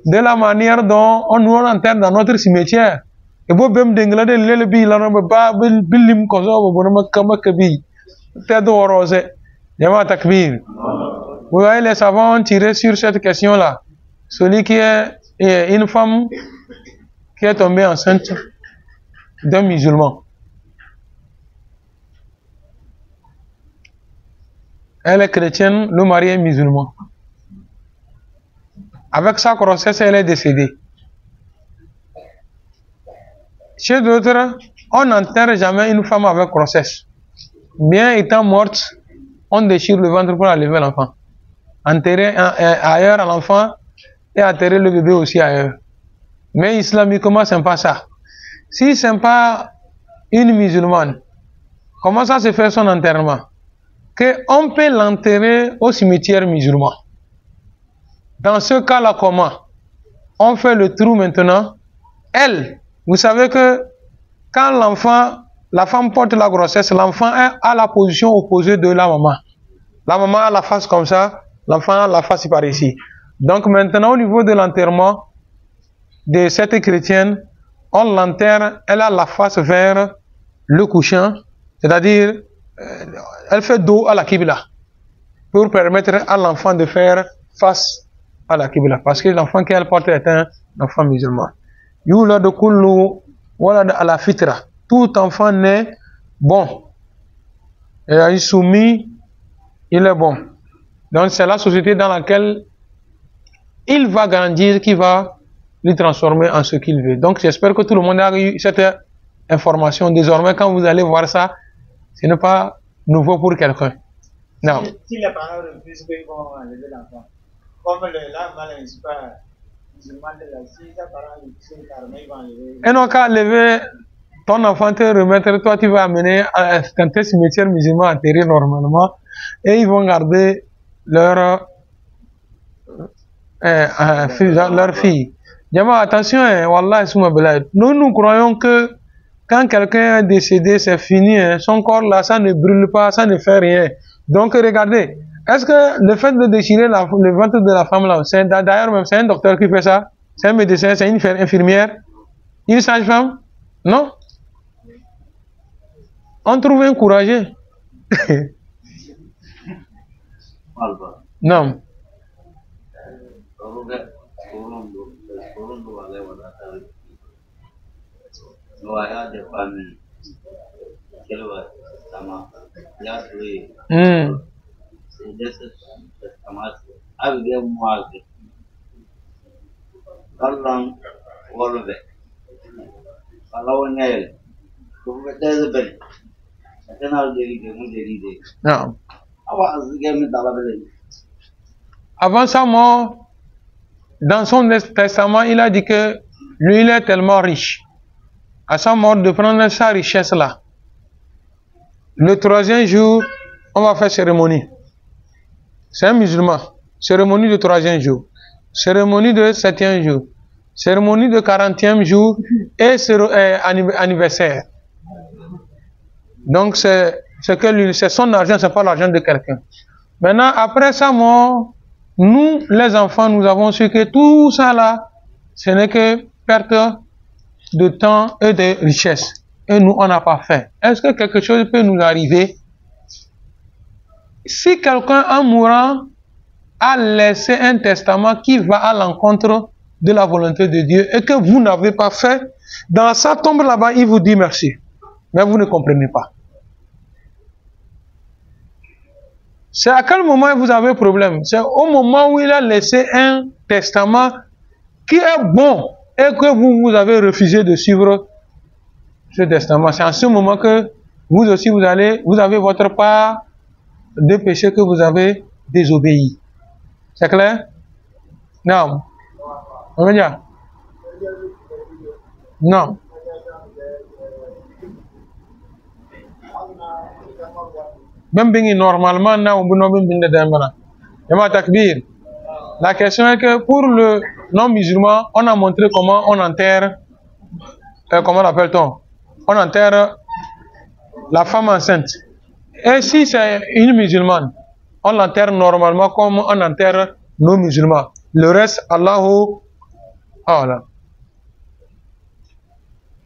de la manière dont on nous enterre dans notre cimetière. Et vous même d'Englade le bi là on pas bilim ko so bo ma kama kabi te do rose jama takbir. Vous voyez, les savants ont tiré sur cette question là. Celui qui est une femme qui est tombée enceinte d'un musulman. Elle est chrétienne, le mari est musulman. Avec sa grossesse, elle est décédée. Chez d'autres, on n'enterre jamais une femme avec grossesse. Bien étant morte, on déchire le ventre pour enlever l'enfant. Enterrer ailleurs à l'enfant et enterrer le bébé aussi ailleurs. Mais islamiquement, c'est pas ça. Si c'est pas une musulmane, comment ça se fait son enterrement? Qu'on peut l'enterrer au cimetière musulman. Dans ce cas-là, comment? On fait le trou maintenant. Elle, vous savez que quand la femme porte la grossesse, l'enfant est à la position opposée de la maman. La maman a la face comme ça, l'enfant a la face par ici. Donc maintenant, au niveau de l'enterrement de cette chrétienne, on l'enterre, elle a la face vers le couchant, c'est-à-dire, elle fait dos à la Qibla, pour permettre à l'enfant de faire face à la Qibla, parce que l'enfant qu'elle porte est un enfant musulman. Yulad kullu walad ala fitra. Tout enfant naît bon. Et il est soumis, il est bon. Donc c'est la société dans laquelle il va grandir qui va lui transformer en ce qu'il veut. Donc j'espère que tout le monde a eu cette information. Désormais, quand vous allez voir ça, ce n'est pas nouveau pour quelqu'un. Non. Si les parents refusent qu'ils vont enlever l'enfant, comme l'enfant n'est pas musulman, si les parents refusent carrément, ils vont enlever. Et non, qu'à enlever ton enfant, te remettre, toi tu vas amener à un cimetière musulman enterré normalement, et ils vont garder leur fille. Diamant, attention, Wallah, nous croyons que quand quelqu'un est décédé, c'est fini, son corps là, ça ne brûle pas, ça ne fait rien. Donc regardez, est-ce que le fait de déchirer le ventre de la femme là, d'ailleurs même c'est un docteur qui fait ça, c'est un médecin, c'est une infirmière, une sage-femme? Non? On trouve un courageux. Non. Non. Avant sa mort, dans son testament, il a dit que lui, il est tellement riche. À sa mort, de prendre sa richesse-là. Le 3e jour, on va faire cérémonie. C'est un musulman. Cérémonie du 3e jour. Cérémonie de 7e jour. Cérémonie de 40e jour. Et anniversaire. Donc, c'est son argent, c'est pas l'argent de quelqu'un. Maintenant, après sa mort, nous, les enfants, nous avons su que tout ça là, ce n'est que perte de temps et de richesse. Et nous, on n'a pas fait. Est-ce que quelque chose peut nous arriver? Si quelqu'un, en mourant, a laissé un testament qui va à l'encontre de la volonté de Dieu et que vous n'avez pas fait, dans sa tombe là-bas, il vous dit merci. Mais vous ne comprenez pas. C'est à quel moment vous avez problème? C'est au moment où il a laissé un testament qui est bon et que vous avez refusé de suivre ce testament. C'est en ce moment que vous aussi vous avez votre part de péché que vous avez désobéi. C'est clair? Non. On va dire? Non. Même normalement, la question est que pour le non-musulman, on a montré comment on enterre, comment l'appelle-t-on? On enterre la femme enceinte. Et si c'est une musulmane, on l'enterre normalement comme on enterre nos musulmans. Le reste, Allahu A'lam.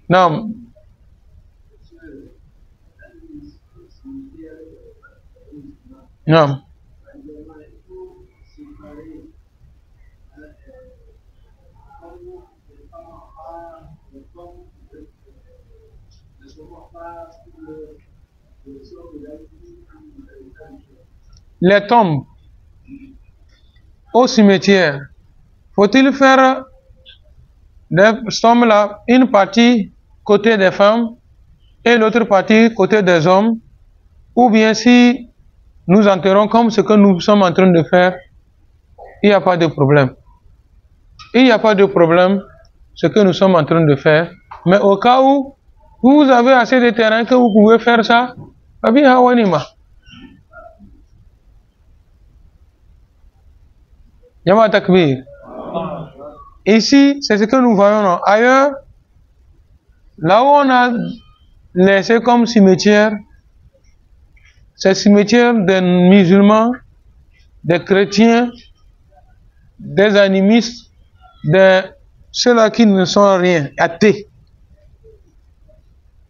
Non. Non. Les tombes au cimetière, faut-il faire des tombes là, une partie côté des femmes et l'autre partie côté des hommes, ou bien si nous enterrons comme ce que nous sommes en train de faire, il n'y a pas de problème. Il n'y a pas de problème ce que nous sommes en train de faire, mais au cas où vous avez assez de terrain que vous pouvez faire ça, Abi Hawanima. Yama Takbir. Ici, c'est ce que nous voyons. Ailleurs, Là où on a laissé comme cimetière, c'est le cimetière des musulmans, des chrétiens, des animistes, de ceux-là qui ne sont rien, athées.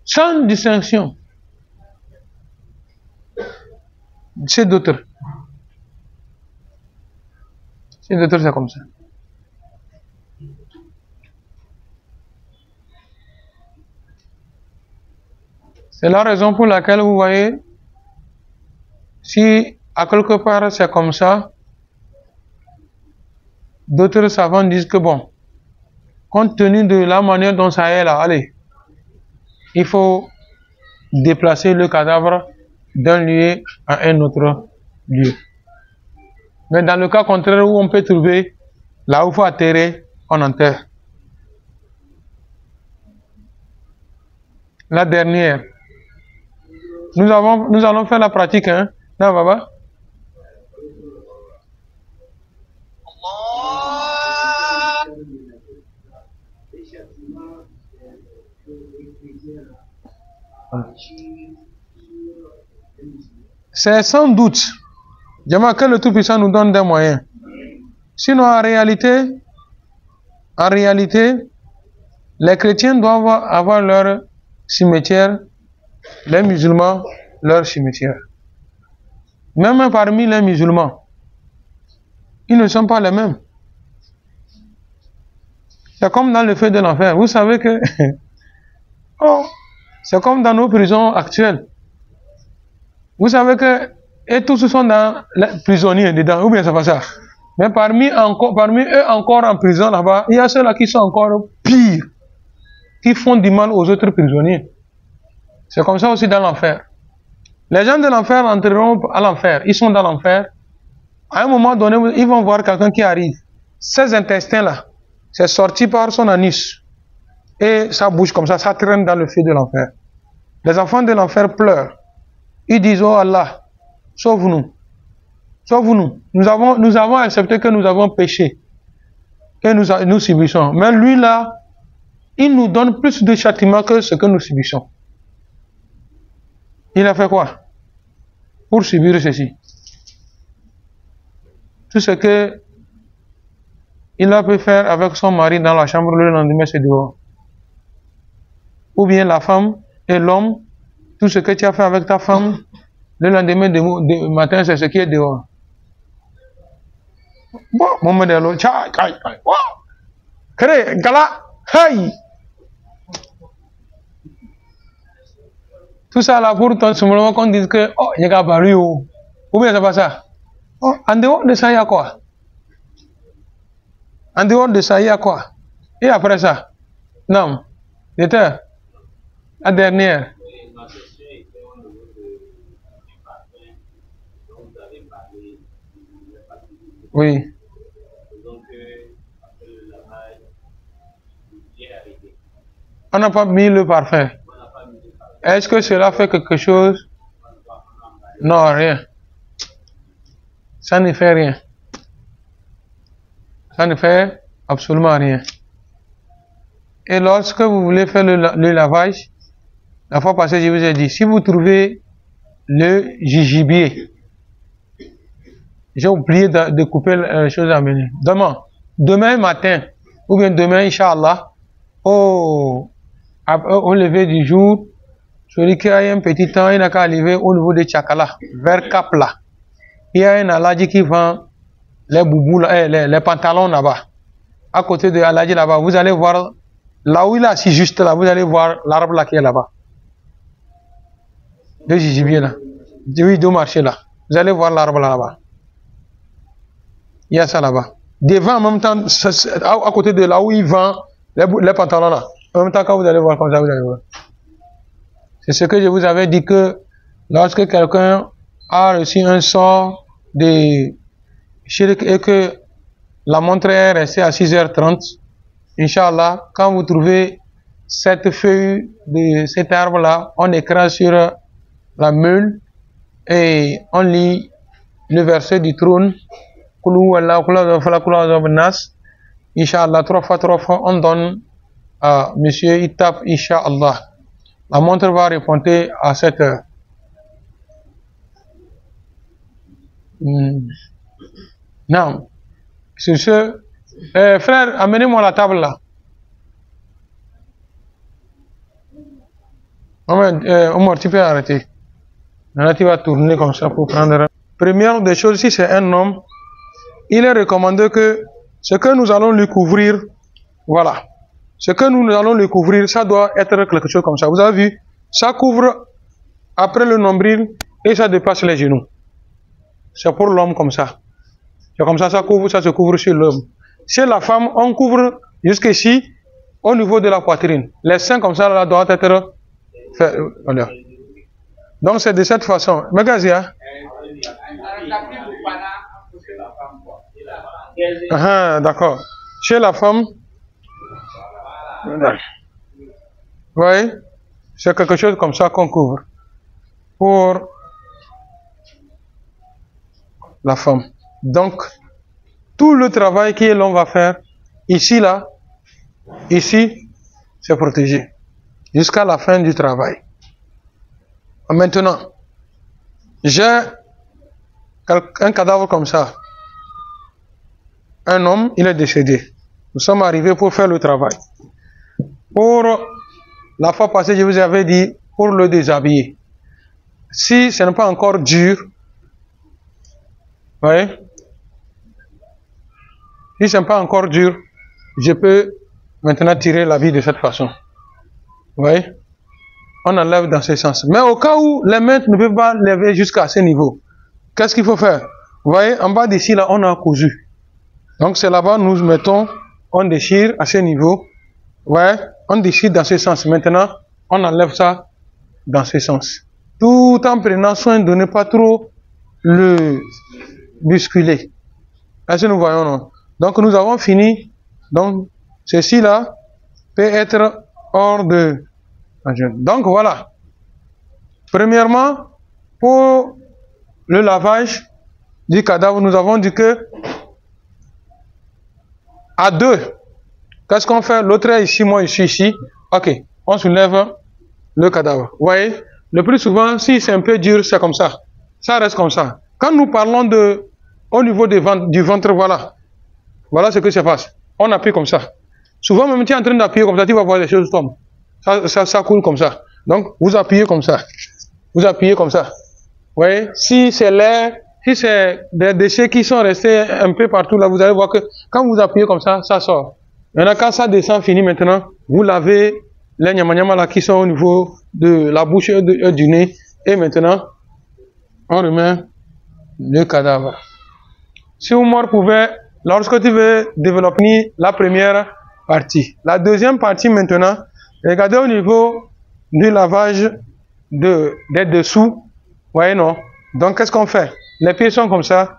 Sans distinction. Chez d'autres. Chez d'autres, c'est comme ça. C'est la raison pour laquelle vous voyez, si à quelque part c'est comme ça, d'autres savants disent que bon, compte tenu de la manière dont ça est là, allez, il faut déplacer le cadavre d'un lieu à un autre lieu. Mais dans le cas contraire où on peut trouver là où il faut atterrer, on enterre. La dernière. Nous allons faire la pratique, hein? Non, Baba? C'est sans doute, Jama, que le Tout-Puissant nous donne des moyens. Sinon, en réalité, les chrétiens doivent avoir leur cimetière, les musulmans, leur cimetière. Même parmi les musulmans, ils ne sont pas les mêmes. C'est comme dans le feu de l'enfer. Vous savez que oh, c'est comme dans nos prisons actuelles. Vous savez que et tous sont dans les prisonniers dedans, ou bien c'est pas ça. Mais parmi eux encore en prison là-bas, il y a ceux-là qui sont encore pires, qui font du mal aux autres prisonniers. C'est comme ça aussi dans l'enfer. Les gens de l'enfer entreront à l'enfer, ils sont dans l'enfer. À un moment donné, ils vont voir quelqu'un qui arrive. Ces intestins-là, c'est sorti par son anus. Et ça bouge comme ça traîne dans le feu de l'enfer. Les enfants de l'enfer pleurent. Ils disent, oh Allah, sauve-nous. Sauve-nous. Nous avons accepté que nous avons péché. Et nous subissons. Mais lui là, il nous donne plus de châtiment que ce que nous subissons. Il a fait quoi? Pour subir ceci. Tout ce que il a pu faire avec son mari dans la chambre le lendemain, c'est dehors. Ou bien la femme et l'homme, tout ce que tu as fait avec ta femme, le lendemain du matin, c'est ce qui est dehors. Bon, mon modèle, crée, gala, hey! Tout ça là pour ton simplement qu'on dise que, oh, il y a barré ou bien c'est pas ça. Oh, en dehors de ça, il y a quoi? En dehors de ça, il y a quoi? Et après ça? Non. C'était la dernière. Oui. On n'a pas mis le parfum. Est-ce que cela fait quelque chose? Non, rien. Ça ne fait rien. Ça ne fait absolument rien. Et lorsque vous voulez faire le lavage, la fois passée, je vous ai dit, si vous trouvez le gibier, j'ai oublié de couper les choses à mener. Demain matin, ou bien demain, Inch'Allah, au lever du jour, celui qui a un petit temps, il n'a qu'à arriver au niveau de Tchakala, vers Kapla. Il y a un aladji qui vend les boubous, les pantalons là-bas. À côté de aladji là-bas, vous allez voir, là où il est assis juste là, vous allez voir l'arbre là qui est là-bas. Le gibier là. Oui, du marché là. Vous allez voir l'arbre là-bas. Il y a ça là-bas. Devant, en même temps, à côté de là où il vend les pantalons là. En même temps, quand vous allez voir comme ça, vous allez voir. C'est ce que je vous avais dit que lorsque quelqu'un a reçu un sort de shirk et que la montre est restée à 6h30, Inch'Allah, quand vous trouvez cette feuille de cet arbre là, on écrase sur la meule et on lit le verset du trône. Inch'Allah, 3 fois, on donne Ah, monsieur, il tape Inch'Allah. La montre va répondre à cette heure. Non. Sur ce, frère, amenez-moi la table là. Omar, tu peux arrêter. Là, tu vas tourner comme ça pour prendre. Première des choses, si c'est un homme, il est recommandé que ce que nous allons lui couvrir, voilà. Ce que nous allons lui couvrir, ça doit être quelque chose comme ça. Vous avez vu, ça couvre après le nombril et ça dépasse les genoux. C'est pour l'homme comme ça. C'est comme ça, ça se couvre sur l'homme. Chez la femme, on couvre jusqu'ici, au niveau de la poitrine. Les seins comme ça, là, doivent être faits. Voilà. Donc c'est de cette façon. Magazia. D'accord. Chez la femme, oui, c'est quelque chose comme ça qu'on couvre pour la femme. Donc, tout le travail que l'on va faire, ici, là, ici, c'est protégé jusqu'à la fin du travail. Maintenant, j'ai un cadavre comme ça. Un homme, il est décédé. Nous sommes arrivés pour faire le travail. Pour la fois passée, je vous avais dit, pour le déshabiller. Si ce n'est pas encore dur, vous voyez, si ce n'est pas encore dur, je peux maintenant tirer la vie de cette façon. Vous voyez, on enlève dans ce sens. Mais au cas où les mains ne peuvent pas lever jusqu'à ce niveau, qu'est-ce qu'il faut faire? Vous voyez, en bas d'ici, là, on a cousu. Donc c'est là-bas, nous mettons, on déchire à ce niveau. Ouais, on déchire dans ce sens. Maintenant, on enlève ça dans ce sens. Tout en prenant soin de ne pas trop le bousculer. Est-ce que nous voyons, non? Donc nous avons fini. Donc ceci là peut être hors de... Donc voilà. Premièrement, pour le lavage du cadavre, nous avons dit que à deux, qu'est-ce qu'on fait? L'autre est ici, moi je suis ici. Ok, on soulève le cadavre. Vous voyez, le plus souvent, si c'est un peu dur, c'est comme ça. Ça reste comme ça. Quand nous parlons de au niveau du ventre, voilà. Voilà ce que se passe. On appuie comme ça. Souvent, même tu es en train d'appuyer comme ça, tu vas voir les choses tombent. Ça coule comme ça. Donc, vous appuyez comme ça. Vous appuyez comme ça. Vous voyez, si c'est l'air, si c'est des déchets qui sont restés un peu partout là, vous allez voir que quand vous appuyez comme ça, ça sort. Maintenant, quand ça descend, fini maintenant, vous lavez les nyama là qui sont au niveau de la bouche et du nez. Et maintenant, on remet le cadavre. Si Oumar pouvait, lorsque tu veux développer la première partie. La deuxième partie maintenant, regardez au niveau du lavage des dessous. Vous voyez, non? Donc, qu'est-ce qu'on fait? Les pieds sont comme ça.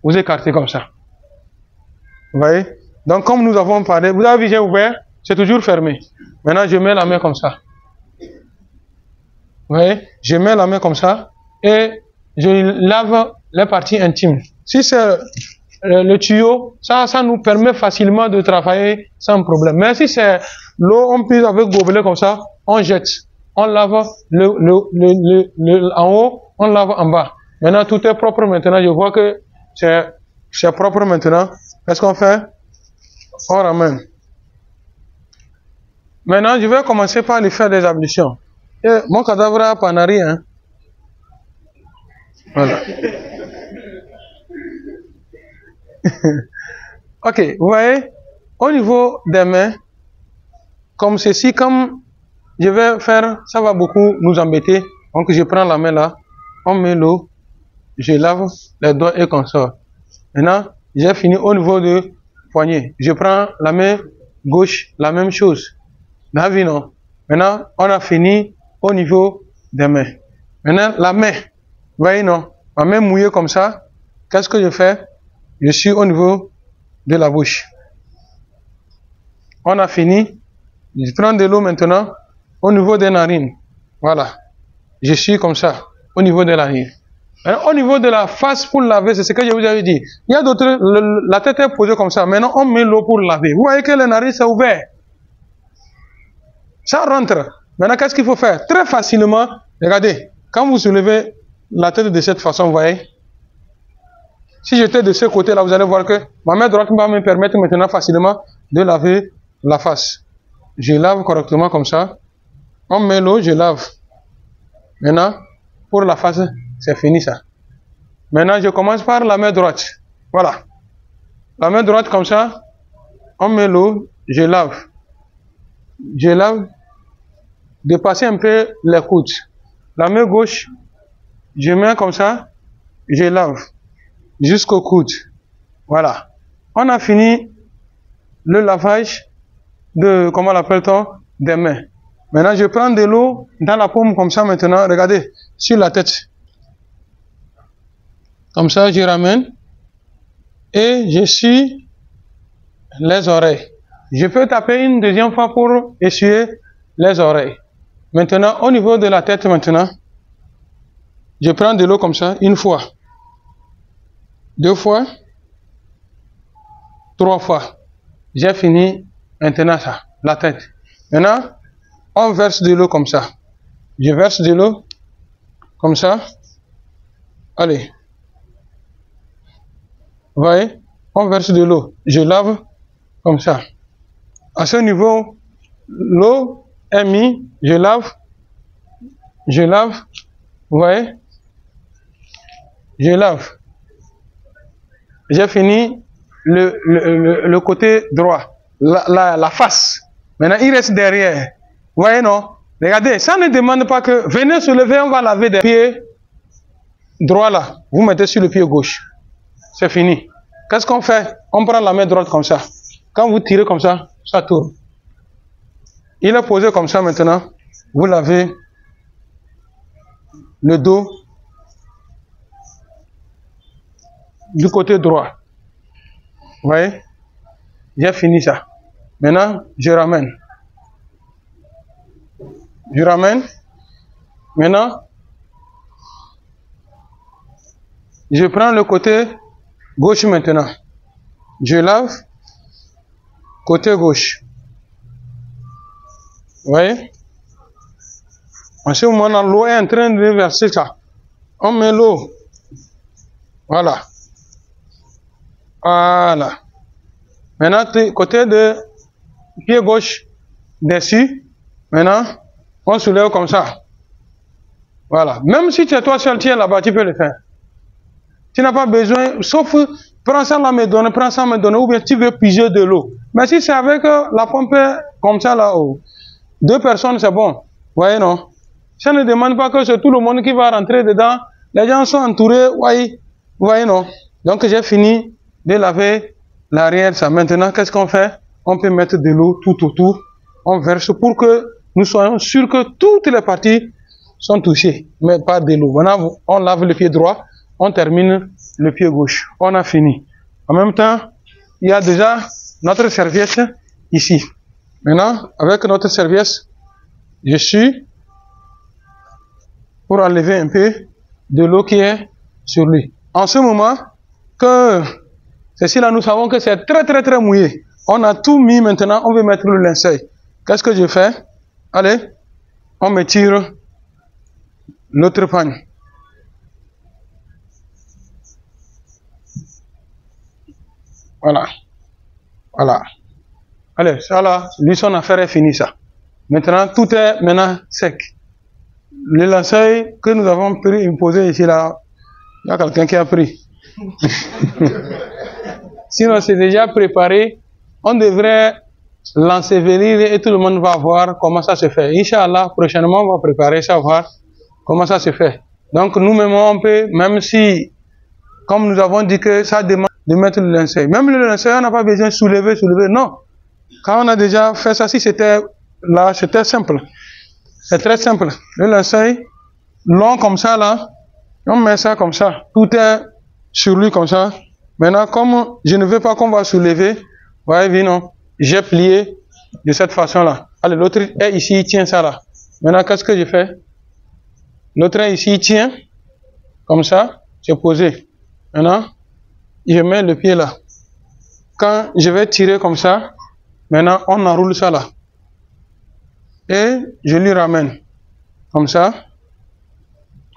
Vous écartez comme ça. Vous voyez? Donc, comme nous avons parlé, vous avez vu, j'ai ouvert, c'est toujours fermé. Maintenant, je mets la main comme ça. Vous voyez? Je mets la main comme ça et je lave les parties intimes. Si c'est le tuyau, ça nous permet facilement de travailler sans problème. Mais si c'est l'eau, on puise avec gobelet comme ça, on jette. On lave en haut, on lave en bas. Maintenant, tout est propre maintenant. Je vois que c'est propre maintenant. Qu'est-ce qu'on fait? On ramène. Maintenant, je vais commencer par lui faire des ablutions. Et mon cadavre a panari, hein. Voilà. Ok, vous voyez, au niveau des mains, comme ceci, comme je vais faire, ça va beaucoup nous embêter. Donc je prends la main là, on met l'eau, je lave les doigts et qu'on sort. Maintenant, j'ai fini au niveau de poignet. Je prends la main gauche, la même chose. Non. Maintenant, on a fini au niveau des mains. Maintenant, la main, vous voyez, non, ma main mouillée comme ça, qu'est-ce que je fais? Je suis au niveau de la bouche. On a fini. Je prends de l'eau maintenant au niveau des narines. Voilà. Je suis comme ça, au niveau de la narine. Au niveau de la face pour laver, c'est ce que je vous avais dit. Il y a d'autres, la tête est posée comme ça. Maintenant, on met l'eau pour laver. Vous voyez que les narines, c'est ouvert. Ça rentre. Maintenant, qu'est-ce qu'il faut faire? Très facilement, regardez, quand vous soulevez la tête de cette façon, vous voyez, si j'étais de ce côté-là, vous allez voir que ma main droite va me permettre maintenant facilement de laver la face. Je lave correctement comme ça. On met l'eau, je lave. Maintenant, pour la face, c'est fini ça. Maintenant, je commence par la main droite. Voilà. La main droite comme ça, on met l'eau, je lave. Je lave, dépasser un peu les coudes. La main gauche, je mets comme ça, je lave jusqu'au coude. Voilà. On a fini le lavage de, comment l'appelle-t-on, des mains. Maintenant, je prends de l'eau dans la paume comme ça maintenant. Regardez, sur la tête. Comme ça, je ramène. Et je suis les oreilles. Je peux taper une deuxième fois pour essuyer les oreilles. Maintenant, au niveau de la tête maintenant, je prends de l'eau comme ça, une fois, deux fois, trois fois. J'ai fini maintenant ça, la tête. Maintenant, on verse de l'eau comme ça. Je verse de l'eau comme ça. Allez. Vous voyez? On verse de l'eau. Je lave comme ça. À ce niveau, l'eau est mise. Je lave. Je lave. Vous voyez? Je lave. J'ai fini le côté droit. La face. Maintenant, il reste derrière. Vous voyez, non? Regardez, ça ne demande pas que venez se lever, on va laver des pieds droit là. Vous mettez sur le pied gauche. C'est fini. Qu'est-ce qu'on fait? On prend la main droite comme ça. Quand vous tirez comme ça, ça tourne. Il est posé comme ça maintenant. Vous lavez le dos du côté droit. Vous voyez? J'ai fini ça. Maintenant, je ramène. Je ramène. Maintenant, je prends le côté gauche maintenant. Je lave. Côté gauche. Vous voyez? En ce moment, l'eau est en train de verser ça. On met l'eau. Voilà. Voilà. Maintenant, côté de pied gauche dessus. Maintenant, on soulève comme ça. Voilà. Même si c'est toi seul, tu es là-bas, tu peux le faire. Tu n'as pas besoin, sauf prends ça là, me donner, prends ça, me donner, ou bien tu veux piger de l'eau. Mais si c'est avec la pompe comme ça là-haut, deux personnes, c'est bon. Vous voyez, non? Ça ne demande pas que c'est tout le monde qui va rentrer dedans. Les gens sont entourés, voyez. Vous voyez, non? Donc, j'ai fini de laver l'arrière, ça. Maintenant, qu'est-ce qu'on fait? On peut mettre de l'eau tout autour. On verse pour que nous soyons sûrs que toutes les parties sont touchées, mais pas de l'eau. Maintenant, on lave le pied droit, on termine le pied gauche. On a fini. En même temps, il y a déjà notre serviette ici. Maintenant, avec notre serviette, je suis pour enlever un peu de l'eau qui est sur lui. En ce moment, que ceci là, nous savons que c'est très mouillé. On a tout mis maintenant, on veut mettre le linceul. Qu'est-ce que je fais? Allez, on me tire l'autre pagne. Voilà. Voilà. Allez, ça là, lui son affaire est finie ça. Maintenant, tout est maintenant sec. Le linceul que nous avons pris, imposé ici là, il y a quelqu'un qui a pris. Sinon, c'est déjà préparé. On devrait l'ensevelir et tout le monde va voir comment ça se fait. Inch'Allah, prochainement, on va préparer ça, voir comment ça se fait. Donc, nous-mêmes, on peut, même si, comme nous avons dit que ça demande de mettre le linceul. Même le linceul, on n'a pas besoin de soulever. Non. Quand on a déjà fait ça, si c'était là, c'était simple. C'est très simple. Le linceul, long comme ça, là, on met ça comme ça. Tout est sur lui comme ça. Maintenant, comme je ne veux pas qu'on va soulever, voyez, non, j'ai plié de cette façon-là. Allez, l'autre est ici, il tient ça là. Maintenant, qu'est-ce que je fais? L'autre est ici, il tient, comme ça, j'ai posé. Maintenant, je mets le pied là. Quand je vais tirer comme ça, maintenant, on enroule ça là. et je lui ramène. Comme ça.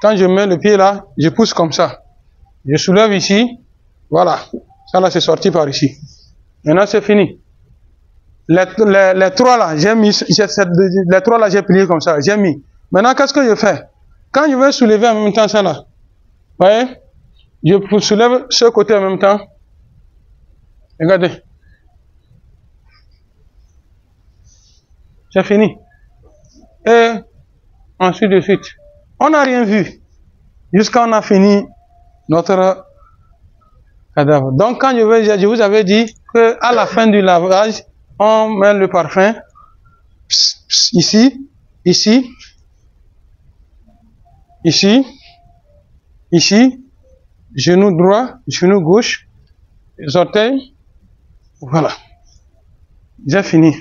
Quand je mets le pied là, je pousse comme ça. Je soulève ici. Voilà. Ça là, c'est sorti par ici. Maintenant, c'est fini. Les trois là, j'ai mis, les trois là, j'ai plié comme ça, j'ai mis. Maintenant, qu'est-ce que je fais? Quand je vais soulever en même temps ça là, vous voyez, je soulève ce côté en même temps. Regardez. C'est fini. Et ensuite de suite. On n'a rien vu. Jusqu'à on a fini notre cadavre. Donc, quand je vous avais dit qu'à la fin du lavage, on met le parfum ici, ici, ici, ici, genou droit, genou gauche, les orteils. Voilà. J'ai fini.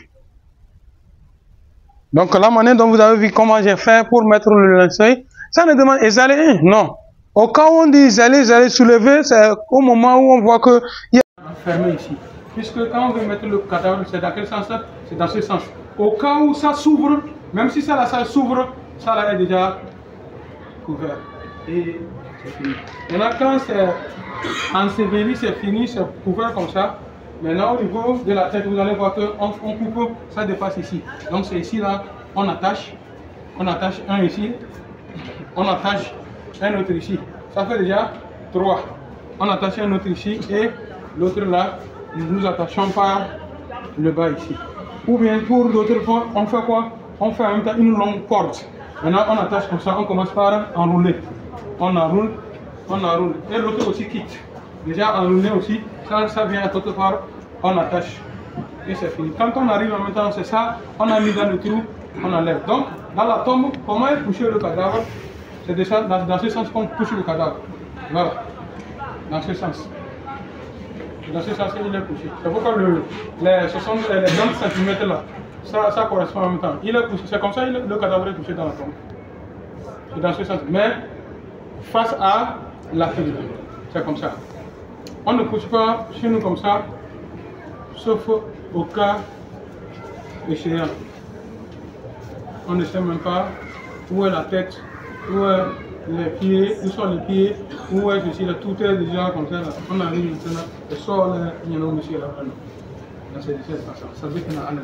Donc, la manière dont vous avez vu comment j'ai fait pour mettre le linceul, ça ne demande exhaler, non. Au cas où on dit exhaler, soulever, c'est au moment où on voit que il y a fermé ici. Puisque quand on veut mettre le cadavre, c'est dans quel sens? C'est dans ce sens. Au cas où ça s'ouvre, même si ça là, ça s'ouvre, ça là est déjà couvert. Et c'est fini. Maintenant, quand c'est enseveli, c'est fini, c'est couvert comme ça. Maintenant, au niveau de la tête, vous allez voir qu'on coupe, ça dépasse ici. Donc, c'est ici, là, on attache un ici, on attache un autre ici. Ça fait déjà 3. On attache un autre ici et l'autre là, nous attachons par le bas ici. Ou bien, pour l'autre fois, on fait quoi? On fait en même temps une longue corde. Maintenant, on attache comme ça, on commence par enrouler. On enroule, et l'autre aussi quitte. Déjà enroulé aussi, ça vient à quelque part, on attache et c'est fini. Quand on arrive en même temps, c'est ça, on a mis dans le trou, on enlève. Donc, dans la tombe, comment est couché le cadavre? C'est déjà dans ce sens qu'on touche le cadavre. Voilà, dans ce sens. Dans ce sens, il est couché. C'est pourquoi les 20 cm là, ça correspond en même temps. Il est couché, c'est comme ça le cadavre est couché dans la tombe. C'est dans ce sens. Mais face à la figure, c'est comme ça. On ne couche pas chez nous comme ça, sauf au cas échéant. On ne sait même pas où est la tête, où est les pieds, où sont les pieds, où est ceci, là, tout est déjà comme ça. Là. On arrive maintenant, et sort il y en a monsieur là. Dans cette façon, ça veut qu'il y a un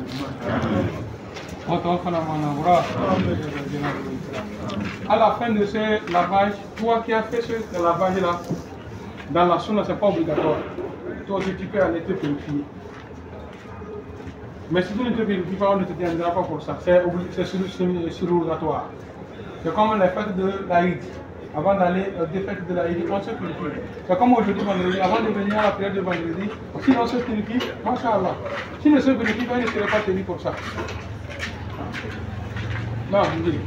à la fin de ce lavage, toi qui as fait ce lavage là, dans la sunna, ce n'est pas obligatoire. Toi aussi, tu peux aller te purifier. Mais si tu ne te purifies pas, on ne te tiendra pas pour ça. C'est surrogatoire. C'est comme les fêtes de l'Aïd. Avant d'aller des fêtes de l'Aïd, on se purifie. C'est comme aujourd'hui, vendredi. Avant de venir à la prière de vendredi, si on se purifie, Masha'Allah. Si on ne se purifie pas, il ne serait pas tenu pour ça. Non, je dis.